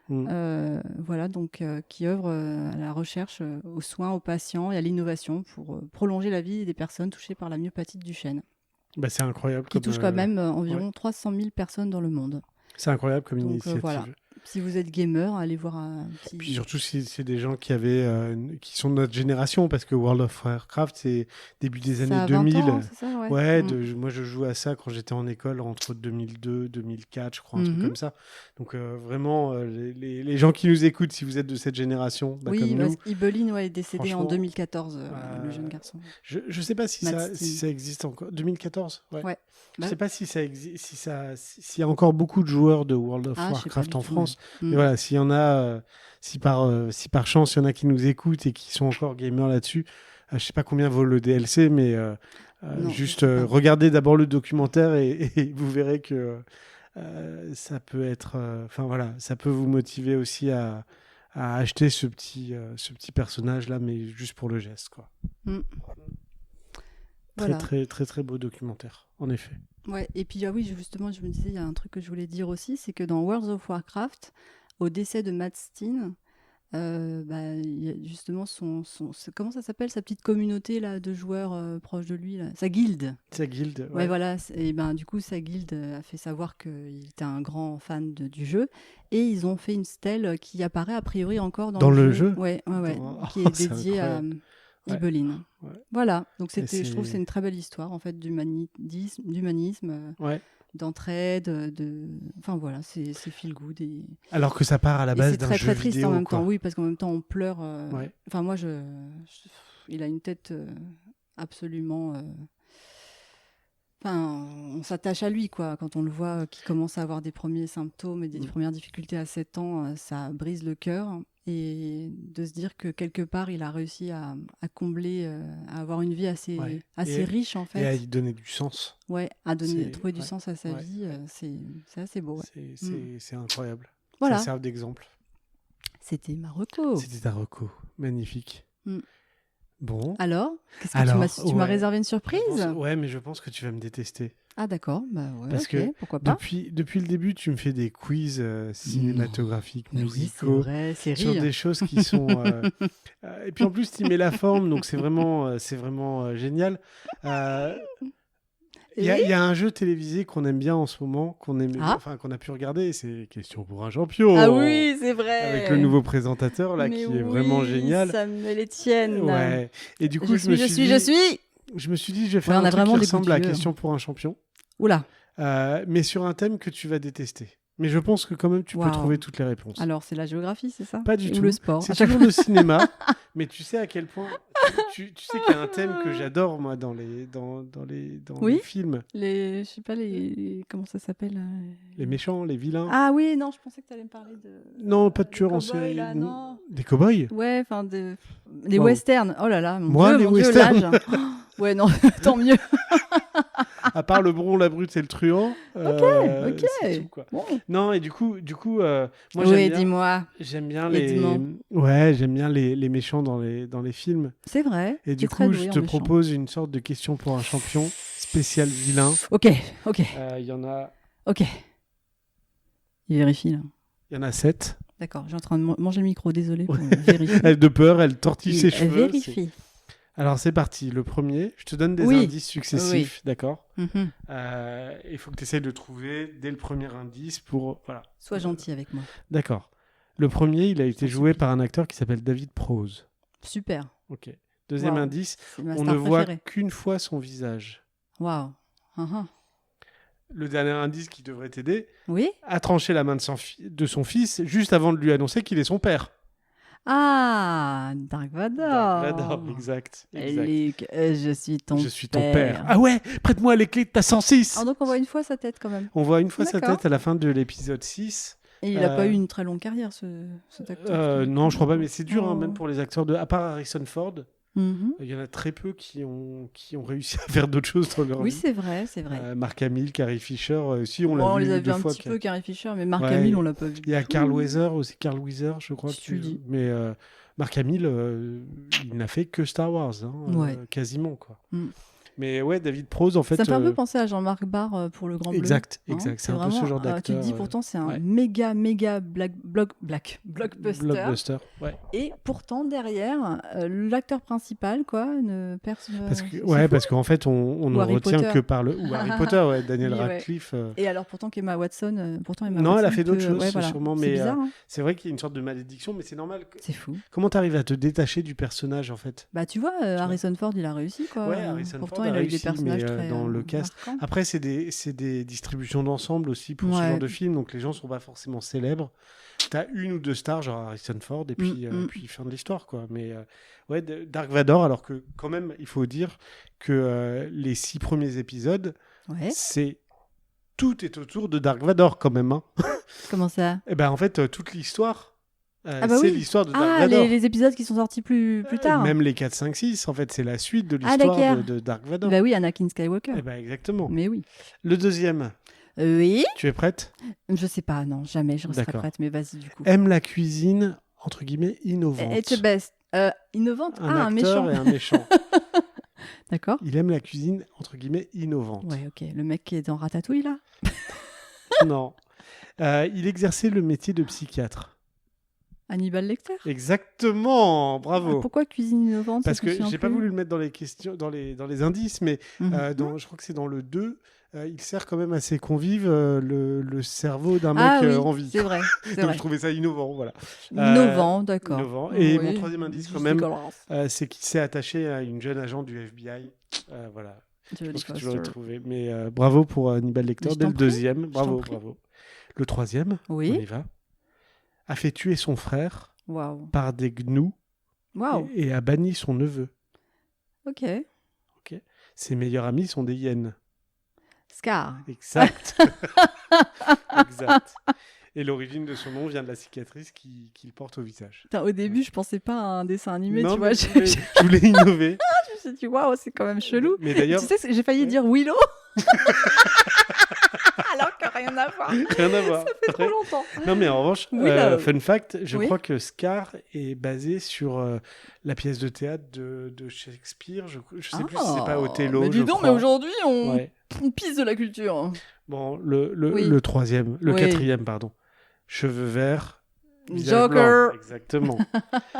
qui œuvre à la recherche, aux soins aux patients et à l'innovation pour prolonger la vie des personnes touchées par la myopathie de Duchenne.
Bah, c'est incroyable.
Qui touche quand même environ 300 000 personnes dans le monde.
C'est incroyable comme initiative.
Voilà. Si vous êtes gamer, allez voir un petit...
Puis surtout, si c'est des gens qui sont de notre génération, parce que World of Warcraft, c'est début des années 2000.
Ans, c'est ça,
moi, je jouais à ça quand j'étais en école, entre 2002 2004, je crois, un truc comme ça. Donc, vraiment, les gens qui nous écoutent, si vous êtes de cette génération, comme nous...
Ibelin est décédé en 2014, le jeune garçon.
Je ne sais pas si ça existe encore. 2014 ouais. Je ne sais pas si ça existe, s'il y a encore beaucoup de joueurs de World of Warcraft en France. Mais voilà, s'il y en a, si par chance il y en a qui nous écoutent et qui sont encore gamers là-dessus, je sais pas combien vaut le DLC, mais regardez d'abord le documentaire et vous verrez que ça peut être, ça peut vous motiver aussi à acheter ce petit personnage là, mais juste pour le geste, quoi. Très, très, très, très beau documentaire, en effet.
Ouais, et puis justement, je me disais, il y a un truc que je voulais dire aussi, c'est que dans World of Warcraft, au décès de Matt Steen, il y a justement comment ça s'appelle, sa petite communauté là, de joueurs proches de lui, là, sa guilde.
Sa guilde,
ouais. Voilà, et du coup, sa guilde a fait savoir qu'il était un grand fan du jeu, et ils ont fait une stèle qui apparaît a priori encore dans le jeu. Ouais, qui est dédiée à... Ibelin. Ouais. Voilà, donc je trouve que c'est une très belle histoire en fait d'humanisme, d'entraide, enfin voilà, c'est feel good
alors que ça part à la base d'un jeu vidéo. C'est très très triste
en même temps, oui, parce qu'en même temps on pleure. Enfin moi il a une tête absolument Enfin, on s'attache à lui, quoi. Quand on le voit qui commence à avoir des premiers symptômes et des premières difficultés à 7 ans, ça brise le cœur. Et de se dire que quelque part, il a réussi à combler, à avoir une vie assez riche, en fait.
Et à y donner du sens.
Ouais, trouver du sens à sa vie, c'est assez beau. Ouais.
C'est incroyable.
Voilà.
Ça sert d'exemple.
C'était ma reco.
C'était ta reco. Magnifique. Bon.
Alors, tu m'as réservé une surprise?
Ouais, mais je pense que tu vas me détester.
Ah d'accord,
Parce que
pourquoi pas.
Depuis le début, tu me fais des quiz cinématographiques, musicaux,
oui, c'est vrai, c'est
sur des choses qui sont... et puis en plus, tu y mets la forme, donc c'est vraiment génial. Il y a un jeu télévisé qu'on aime bien en ce moment, qu'on a pu regarder, c'est Question pour un champion.
Ah oui, c'est vrai.
Avec le nouveau présentateur là, qui est vraiment génial.
Samuel Etienne.
Ouais. Et du coup, je me suis dit, je vais faire un truc qui ressemble à Question pour un champion.
Oula.
Mais sur un thème que tu vas détester. Mais je pense que quand même, tu peux trouver toutes les réponses.
Alors, c'est la géographie, c'est ça?
Pas du tout.
Ou le sport?
C'est toujours le cinéma. Mais tu sais à quel point... Tu sais qu'il y a un thème que j'adore, moi, dans les films.
Je sais pas, comment ça s'appelle?
Les méchants, les vilains.
Ah oui, non, je pensais que tu allais me parler de...
Non, pas de tueurs en série. Des cow-boys?
Ouais, enfin, des westerns. Oh là là,
mon Dieu,
westerns. Ouais, non, tant mieux.
À part le Bron, la Brute et le Truand.
Ok.
C'est tout, quoi. Bon. Non, et du coup, moi
dis-moi.
J'aime bien les méchants dans les films.
C'est vrai.
Et du coup, je te propose une sorte de question pour un champion spécial vilain.
Ok.
Il y en a.
Ok. Il vérifie là.
Il y en a 7.
D'accord, j'ai en train de manger le micro, désolé pour vérifier.
Elle de peur, elle tortille ses cheveux.
Elle vérifie.
Alors c'est parti, le premier, je te donne des indices successifs, d'accord? Il faut que tu essayes de trouver dès le premier indice pour... Voilà.
Sois gentil avec moi.
D'accord. Le premier, il a été joué par un acteur qui s'appelle David Prowse.
Super.
Ok. Deuxième indice, on ne voit qu'une fois son visage.
Waouh.
Le dernier indice qui devrait t'aider,
a
tranché la main de son fils juste avant de lui annoncer qu'il est son père.
Ah, Dark Vador.
Dark Vador, exact.
Luke, je suis ton
père. Ah ouais, prête-moi les clés de ta 106.
Ah, donc on voit une fois sa tête quand même.
On voit une fois sa tête à la fin de l'épisode 6.
Et il n'a pas eu une très longue carrière, cet acteur.
Non, je crois pas, mais c'est dur, même pour les acteurs à part Harrison Ford. Il y en a très peu qui ont réussi à faire d'autres choses dans leur vie.
Oui, c'est vrai.
Mark Hamill, Carrie Fisher, aussi on l'a vu
on les a vus
un
petit peu, Carrie Fisher, mais Mark Hamill, on l'a pas vu.
Il y a Carl Weathers aussi, je crois. Mais Mark Hamill, il n'a fait que Star Wars, quasiment, quoi. Mais ouais, David Prowse, en fait...
Ça me fait un peu penser à Jean-Marc Barr pour Le Grand Bleu.
Exact. C'est un peu ce genre d'acteur.
Tu te dis, pourtant, c'est un méga blockbuster.
Ouais.
Et pourtant, derrière, l'acteur principal, quoi, ne perce...
Parce qu'en fait, on ne retient que par le... Ou Harry Potter, Daniel Radcliffe.
Et alors, pourtant, qu'Emma Watson...
Non, elle a fait d'autres choses, sûrement.
C'est bizarre,
c'est vrai qu'il y a une sorte de malédiction, mais c'est normal.
C'est fou.
Comment t'arrives à te détacher du personnage, en fait?
Bah, tu vois, Harrison Ford, il a réussi, quoi.
Ouais, Harrison Ford
il a eu des personnages très
dans le cast. Marquants. Après, c'est des distributions d'ensemble aussi pour ce genre de film, donc les gens sont pas forcément célèbres. T'as une ou deux stars, genre Harrison Ford, et puis fin de l'histoire, quoi. Mais Dark Vador, alors que quand même, il faut dire que les 6 premiers épisodes, tout est autour de Dark Vador, quand même. Hein.
Comment ça?
Et ben en fait, toute l'histoire. C'est l'histoire de Dark Vador.
Les épisodes qui sont sortis plus tard.
Même les 4, 5, 6, en fait, c'est la suite de l'histoire de Dark Vador.
Bah oui, Anakin Skywalker.
Exactement.
Mais oui.
Le deuxième.
Oui.
Tu es prête?
Je sais pas, non, jamais je resterai prête, mais vas-y du coup.
Aime la cuisine, entre guillemets, innovante.
It's the best. Innovante?
Un
méchant.
Et un méchant.
D'accord.
Il aime la cuisine, entre guillemets, innovante.
Ouais, ok. Le mec qui est dans Ratatouille, là?
Non. Il exerçait le métier de psychiatre.
Hannibal Lecter?
Exactement, bravo.
Pourquoi cuisine innovante?
Parce que j'ai pas voulu le mettre dans les questions, dans les indices, mais je crois que c'est dans le 2. Il sert quand même à ses convives le cerveau d'un mec en vie.
C'est vrai.
Donc je trouvais ça innovant, voilà.
Innovant, d'accord.
Innovant. Et mon troisième indice quand même, c'est qu'il s'est attaché à une jeune agent du FBI. Voilà. Je pense que tu l'aurais trouvé. Mais bravo pour Hannibal Lecter dès le deuxième. Bravo. Le troisième, on y va. A fait tuer son frère par des gnous et a banni son neveu.
Ok.
Ses meilleurs amis sont des hyènes.
Scar.
Exact. Exact. Et l'origine de son nom vient de la cicatrice qu'il porte au visage.
Putain, au début, je pensais pas à un dessin animé,
Non,
tu vois.
mais je voulais innover.
Je me suis dit, waouh, c'est quand même chelou.
Mais d'ailleurs,
tu sais, j'ai failli dire Willow. Alors que rien à voir.
Rien à voir.
Ça fait trop longtemps.
Non, mais en revanche, fun fact, je crois que Scar est basé sur la pièce de théâtre de Shakespeare. Je sais plus si c'est pas Othello.
Mais dis donc, mais aujourd'hui, on pisse de la culture.
Bon, le troisième, le quatrième, pardon. Cheveux verts, visage
Joker.
blanc. Exactement.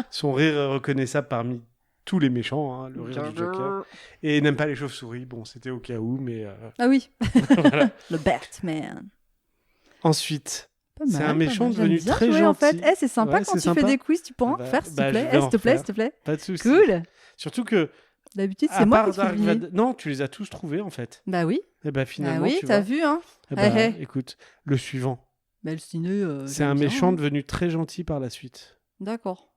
Son rire est reconnaissable parmi tous les méchants, hein, le rire du Joker. Et il n'aime pas les chauves-souris. Bon, c'était au cas où, mais...
Ah oui.
Voilà.
Le Batman.
Ensuite, c'est un méchant devenu très gentil.
En fait. C'est sympa quand tu fais des quiz, tu pourras en faire, s'il te plaît.
Pas de souci.
Cool.
Surtout que...
D'habitude, c'est moi qui fais deviner.
Non, tu les as tous trouvés, en fait.
Bah oui.
Et bah finalement,
oui, t'as vu, hein.
Écoute, le suivant.
Bah, le ciné,
c'est un méchant devenu très gentil par la suite.
D'accord.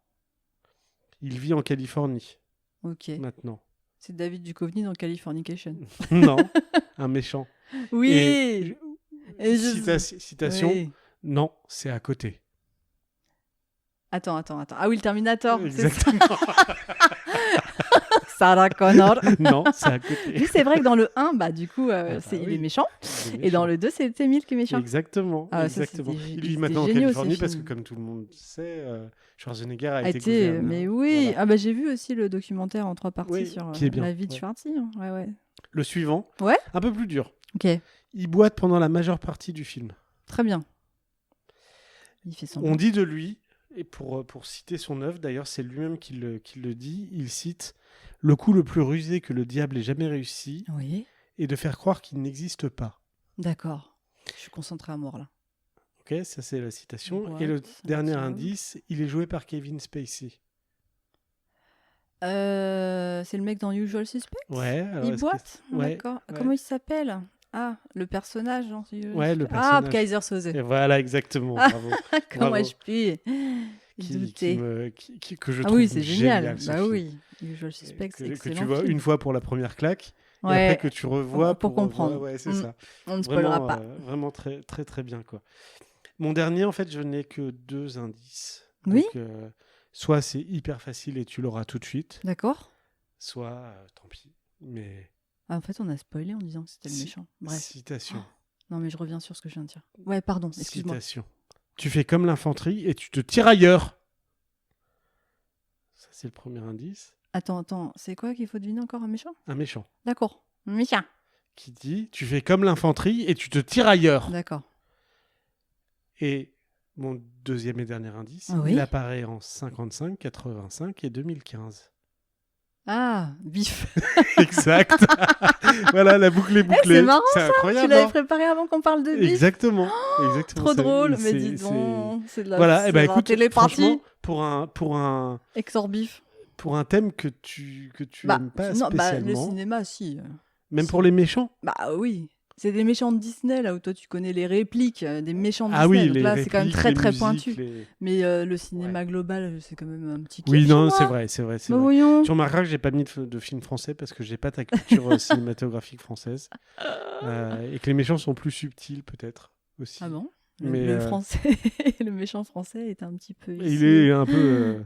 Il vit en Californie.
Ok.
Maintenant.
C'est David Duchovny dans Californication.
Non, un méchant.
Oui.
Citation. Oui. Non, c'est à côté.
Attends. Ah oui, le Terminator.
Exactement.
Sarah Connor.
Non, c'est à côté.
Oui, c'est vrai que dans le 1, du coup, il est méchant. Et dans le 2, c'est T-1000 qui est méchant.
Exactement. exactement. Il vit maintenant en Californie parce que, comme tout le monde sait, Schwarzenegger a été gouverneur.
Mais oui, voilà. J'ai vu aussi le documentaire en 3 parties sur la vie de Schwarzy. Ouais.
Le suivant, un peu plus dur.
Ok.
Il boite pendant la majeure partie du film.
Très bien. Il fait son
On dit de lui, et pour citer son œuvre, d'ailleurs, c'est lui-même qui le dit, il cite « Le coup le plus rusé que le diable ait jamais réussi est de faire croire qu'il n'existe pas. »
D'accord. Je suis concentré à mort, là.
Ok, ça c'est la citation. Et le dernier indice, il est joué par Kevin Spacey.
C'est le mec dans Usual Suspect.
Ouais.
Il boite. D'accord. Ouais. Comment il s'appelle? Ah, le personnage. Hein,
le personnage.
Ah, Kaiser Soze.
Et voilà, exactement. Bravo.
Comment je puis douter
que je trouve
c'est génial. Bah oui, Usual Suspect, c'est excellent.
Que tu vois une fois pour la première claque, et après que tu revois
pour comprendre.
Ouais, c'est ça.
On ne spoilera pas.
Vraiment très, très, très bien, quoi. Mon dernier, en fait, je n'ai que 2 indices.
Oui.
Donc, soit c'est hyper facile et tu l'auras tout de suite.
D'accord.
Soit, tant pis. Mais...
en fait, on a spoilé en disant que c'était le méchant. Bref.
Citation.
Non, mais je reviens sur ce que je viens de dire. Ouais, pardon, excuse-moi.
Citation. Tu fais comme l'infanterie et tu te tires ailleurs. Ça, c'est le premier indice.
Attends. C'est quoi qu'il faut deviner encore? Un méchant?
Un méchant.
D'accord. Un méchant.
Qui dit, tu fais comme l'infanterie et tu te tires ailleurs.
D'accord.
Et mon deuxième et dernier indice, il apparaît en 55, 85 et 2015.
Ah, bif.
Exact. Voilà, la boucle est bouclée.
C'est marrant,
c'est
ça.
Incroyable.
Tu l'avais préparé avant qu'on parle de bif.
Exactement.
Trop drôle, mais dis donc, c'est de la,
voilà, écoute,
télépartie.
Pour un
Exor bif.
Pour un thème que tu aimes pas spécialement.
Le cinéma, si.
Même pour les méchants.
Bah oui. C'est des méchants de Disney, là où toi tu connais les répliques des méchants de Disney. Donc là, c'est quand même très très pointu. Mais le cinéma global, c'est quand même un petit kiff.
Oui, non, c'est vrai.
Voyons.
Tu remarqueras que j'ai pas mis de film français parce que j'ai pas ta culture cinématographique française. Et que les méchants sont plus subtils, peut-être, aussi.
Ah bon? Le français, le méchant français est un petit peu.
Il est un peu.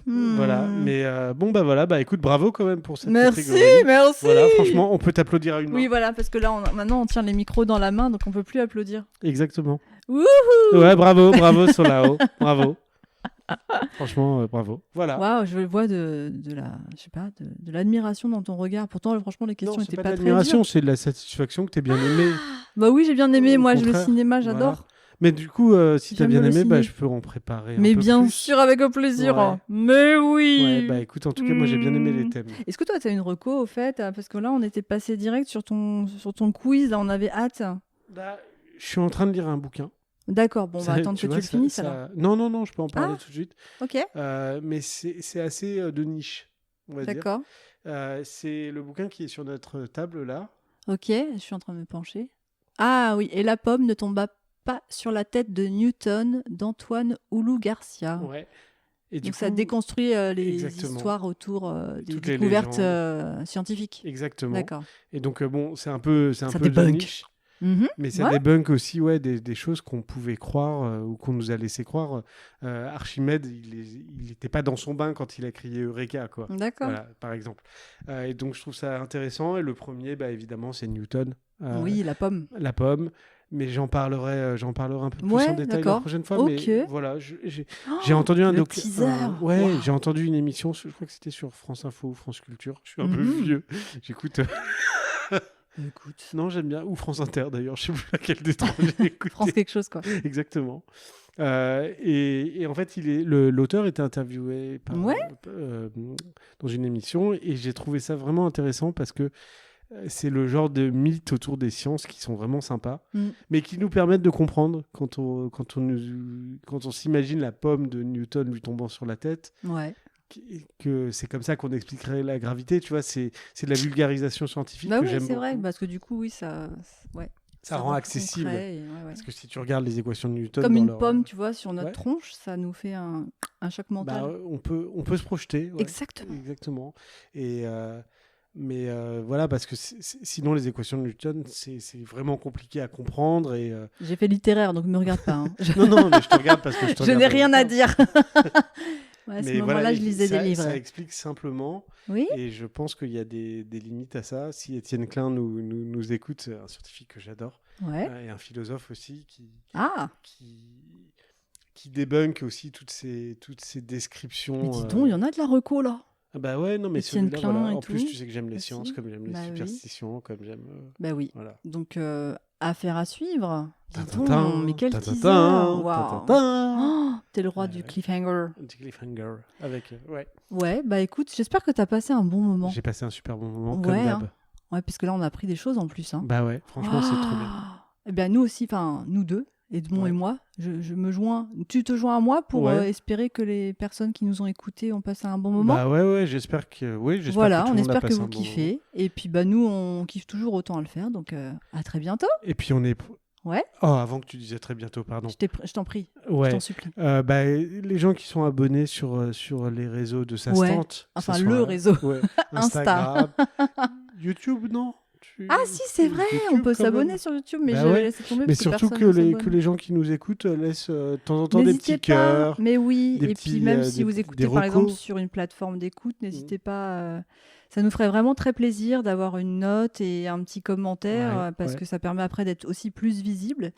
Voilà. Mais voilà. Écoute, bravo quand même pour cette catégorie.
Merci.
Voilà, franchement, on peut t'applaudir à une main.
Oui, voilà, parce que là, maintenant, on tient les micros dans la main, donc on peut plus applaudir.
Exactement.
Wouhou.
Ouais, bravo, Solao. Bravo. Franchement, bravo. Voilà.
Waouh, je vois de l'admiration dans ton regard. Pourtant, franchement, les questions n'étaient pas très dures.
C'est pas de l'admiration, c'est de la satisfaction que t'aies bien aimé.
Bah oui, j'ai bien aimé. Moi, le cinéma, j'adore.
Voilà. Mais du coup, si t'as bien aimé, je peux en préparer un peu plus.
Mais bien sûr, avec plaisir.
Ouais.
Mais oui.
Ouais, écoute, en tout cas, moi, j'ai bien aimé les thèmes.
Est-ce que toi, t'as une reco, au fait? Parce que là, on était passé direct sur ton quiz. Là, on avait hâte.
Je suis en train de lire un bouquin.
D'accord, bon, on va attendre que tu le finisses, alors.
Non, je peux en parler tout de suite.
Ok.
Mais c'est assez de niche, on va dire.
D'accord.
C'est le bouquin qui est sur notre table, là.
Ok, je suis en train de me pencher. Ah oui, et la pomme ne tomba pas sur la tête de Newton d'Antoine Oulou Garcia.
Ouais. Et
donc ça déconstruit les histoires autour des découvertes scientifiques.
Exactement.
D'accord.
Et donc c'est un peu
de niche.
Mais ça débunk aussi des choses qu'on pouvait croire ou qu'on nous a laissé croire. Archimède, il n'était pas dans son bain quand il a crié Eureka, quoi.
D'accord.
Voilà, par exemple. Et donc, je trouve ça intéressant. Et le premier, évidemment, c'est Newton.
Oui, la pomme.
La pomme. Mais j'en parlerai un peu plus en détail la prochaine fois. Mais voilà, j'ai entendu un j'ai entendu une émission, je crois que c'était sur France Info ou France Culture. Je suis un peu vieux. J'écoute.
Écoute.
Non, j'aime bien. Ou France Inter d'ailleurs, je sais plus laquelle des trois j'ai écouté.
France quelque chose, quoi.
Exactement. Et en fait, l'auteur était interviewé dans une émission et j'ai trouvé ça vraiment intéressant parce que c'est le genre de mythes autour des sciences qui sont vraiment sympas, mais qui nous permettent de comprendre quand on s'imagine la pomme de Newton lui tombant sur la tête.
Ouais.
Que c'est comme ça qu'on expliquerait la gravité, tu vois, c'est de la vulgarisation scientifique que j'aime beaucoup.
C'est vrai, parce que du coup, oui, ça
rend accessible. Parce que si tu regardes les équations de Newton...
Comme une pomme, tu vois, sur notre tronche, ça nous fait un choc mental.
On peut se projeter. Ouais. Exactement. Et... Mais voilà, parce que sinon, les équations de Newton, c'est vraiment compliqué à comprendre. Et,
J'ai fait littéraire, donc ne me regarde pas. Hein.
Non, mais je te regarde parce que je te regarde.
Je n'ai rien à dire. À ce moment-là, je lisais des livres.
Ça explique simplement.
Oui.
Et je pense qu'il y a des limites à ça. Si Étienne Klein nous écoute, un scientifique que j'adore, et un philosophe aussi qui débunk aussi toutes ces descriptions.
Mais dis donc, il y en a de la reco, là.
Bah ouais, non, mais celui-là, voilà. En plus, tu sais que j'aime les
aussi.
sciences, comme j'aime les superstitions, comme j'aime...
Bah oui.
Voilà.
Donc, affaire à suivre. Mais quel teaser. T'es le roi du cliffhanger.
Du cliffhanger. Avec...
Ouais, bah écoute, j'espère que t'as passé un bon moment.
J'ai passé un super bon moment, comme d'hab.
Ouais, parce que là, on a appris des choses en plus. Hein.
Bah ouais, franchement, c'est trop bien.
Eh bien, nous aussi, enfin, nous deux, Edmond et moi, je me joins. Tu te joins à moi pour espérer que les personnes qui nous ont écoutés ont passé un bon moment.
Bah ouais, j'espère que
voilà,
que
on espère que vous kiffez. Et puis bah nous, on kiffe toujours autant à le faire. Donc à très bientôt.
Et puis on est.
Ouais.
Oh, avant que tu dises très bientôt, pardon.
Je t'en prie.
Ouais.
Je t'en supplie.
Les gens qui sont abonnés sur les réseaux de Sastante.
Enfin le réseau.
Instagram, YouTube, non.
Ah si, c'est vrai, YouTube, on peut s'abonner sur YouTube, mais j'ai laissé tomber.
Mais surtout que les gens qui nous écoutent laissent de temps en temps des petits cœurs.
Mais oui, et puis même si vous écoutez par exemple sur une plateforme d'écoute, n'hésitez pas. Ça nous ferait vraiment très plaisir d'avoir une note et un petit commentaire parce que ça permet après d'être aussi plus visible.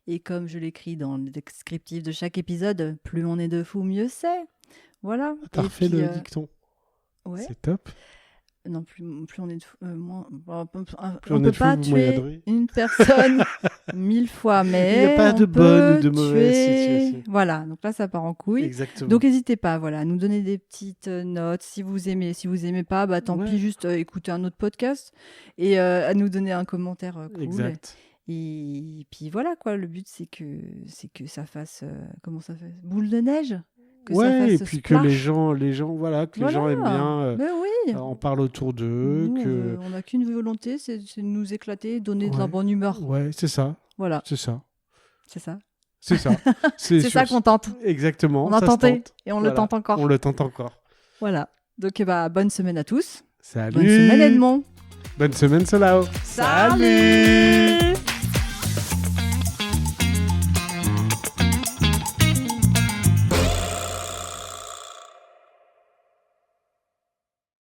Et comme je l'écris dans le descriptif de chaque épisode, plus on est de fous, mieux c'est. Voilà.
T'as refait le dicton.
Ouais.
C'est top.
Non, plus on est moins. On
on
peut pas tuer une personne 1000 fois, mais
il n'y a pas de bonne ou de mauvaise situation.
Voilà, donc là ça part en couille.
Exactement.
Donc n'hésitez pas, à nous donner des petites notes si vous aimez. Si vous aimez pas, tant pis, juste écoutez un autre podcast et à nous donner un commentaire cool.
Exact.
Et puis voilà quoi, le but c'est que ça fasse comment ça fait boule de neige.
Et puis que les gens voilà, que les gens aiment bien en parlent autour d'eux.
Nous, on n'a qu'une volonté, c'est de nous éclater, donner de la bonne humeur.
Ouais, c'est ça.
Voilà.
C'est ça.
C'est ça.
C'est ça. C'est
ça qu'on tente.
Exactement.
On a tenté et on le tente encore.
On le tente encore.
Voilà. Donc bonne semaine à tous.
Salut.
Bonne semaine Edmond.
Bonne semaine Solao.
Salut.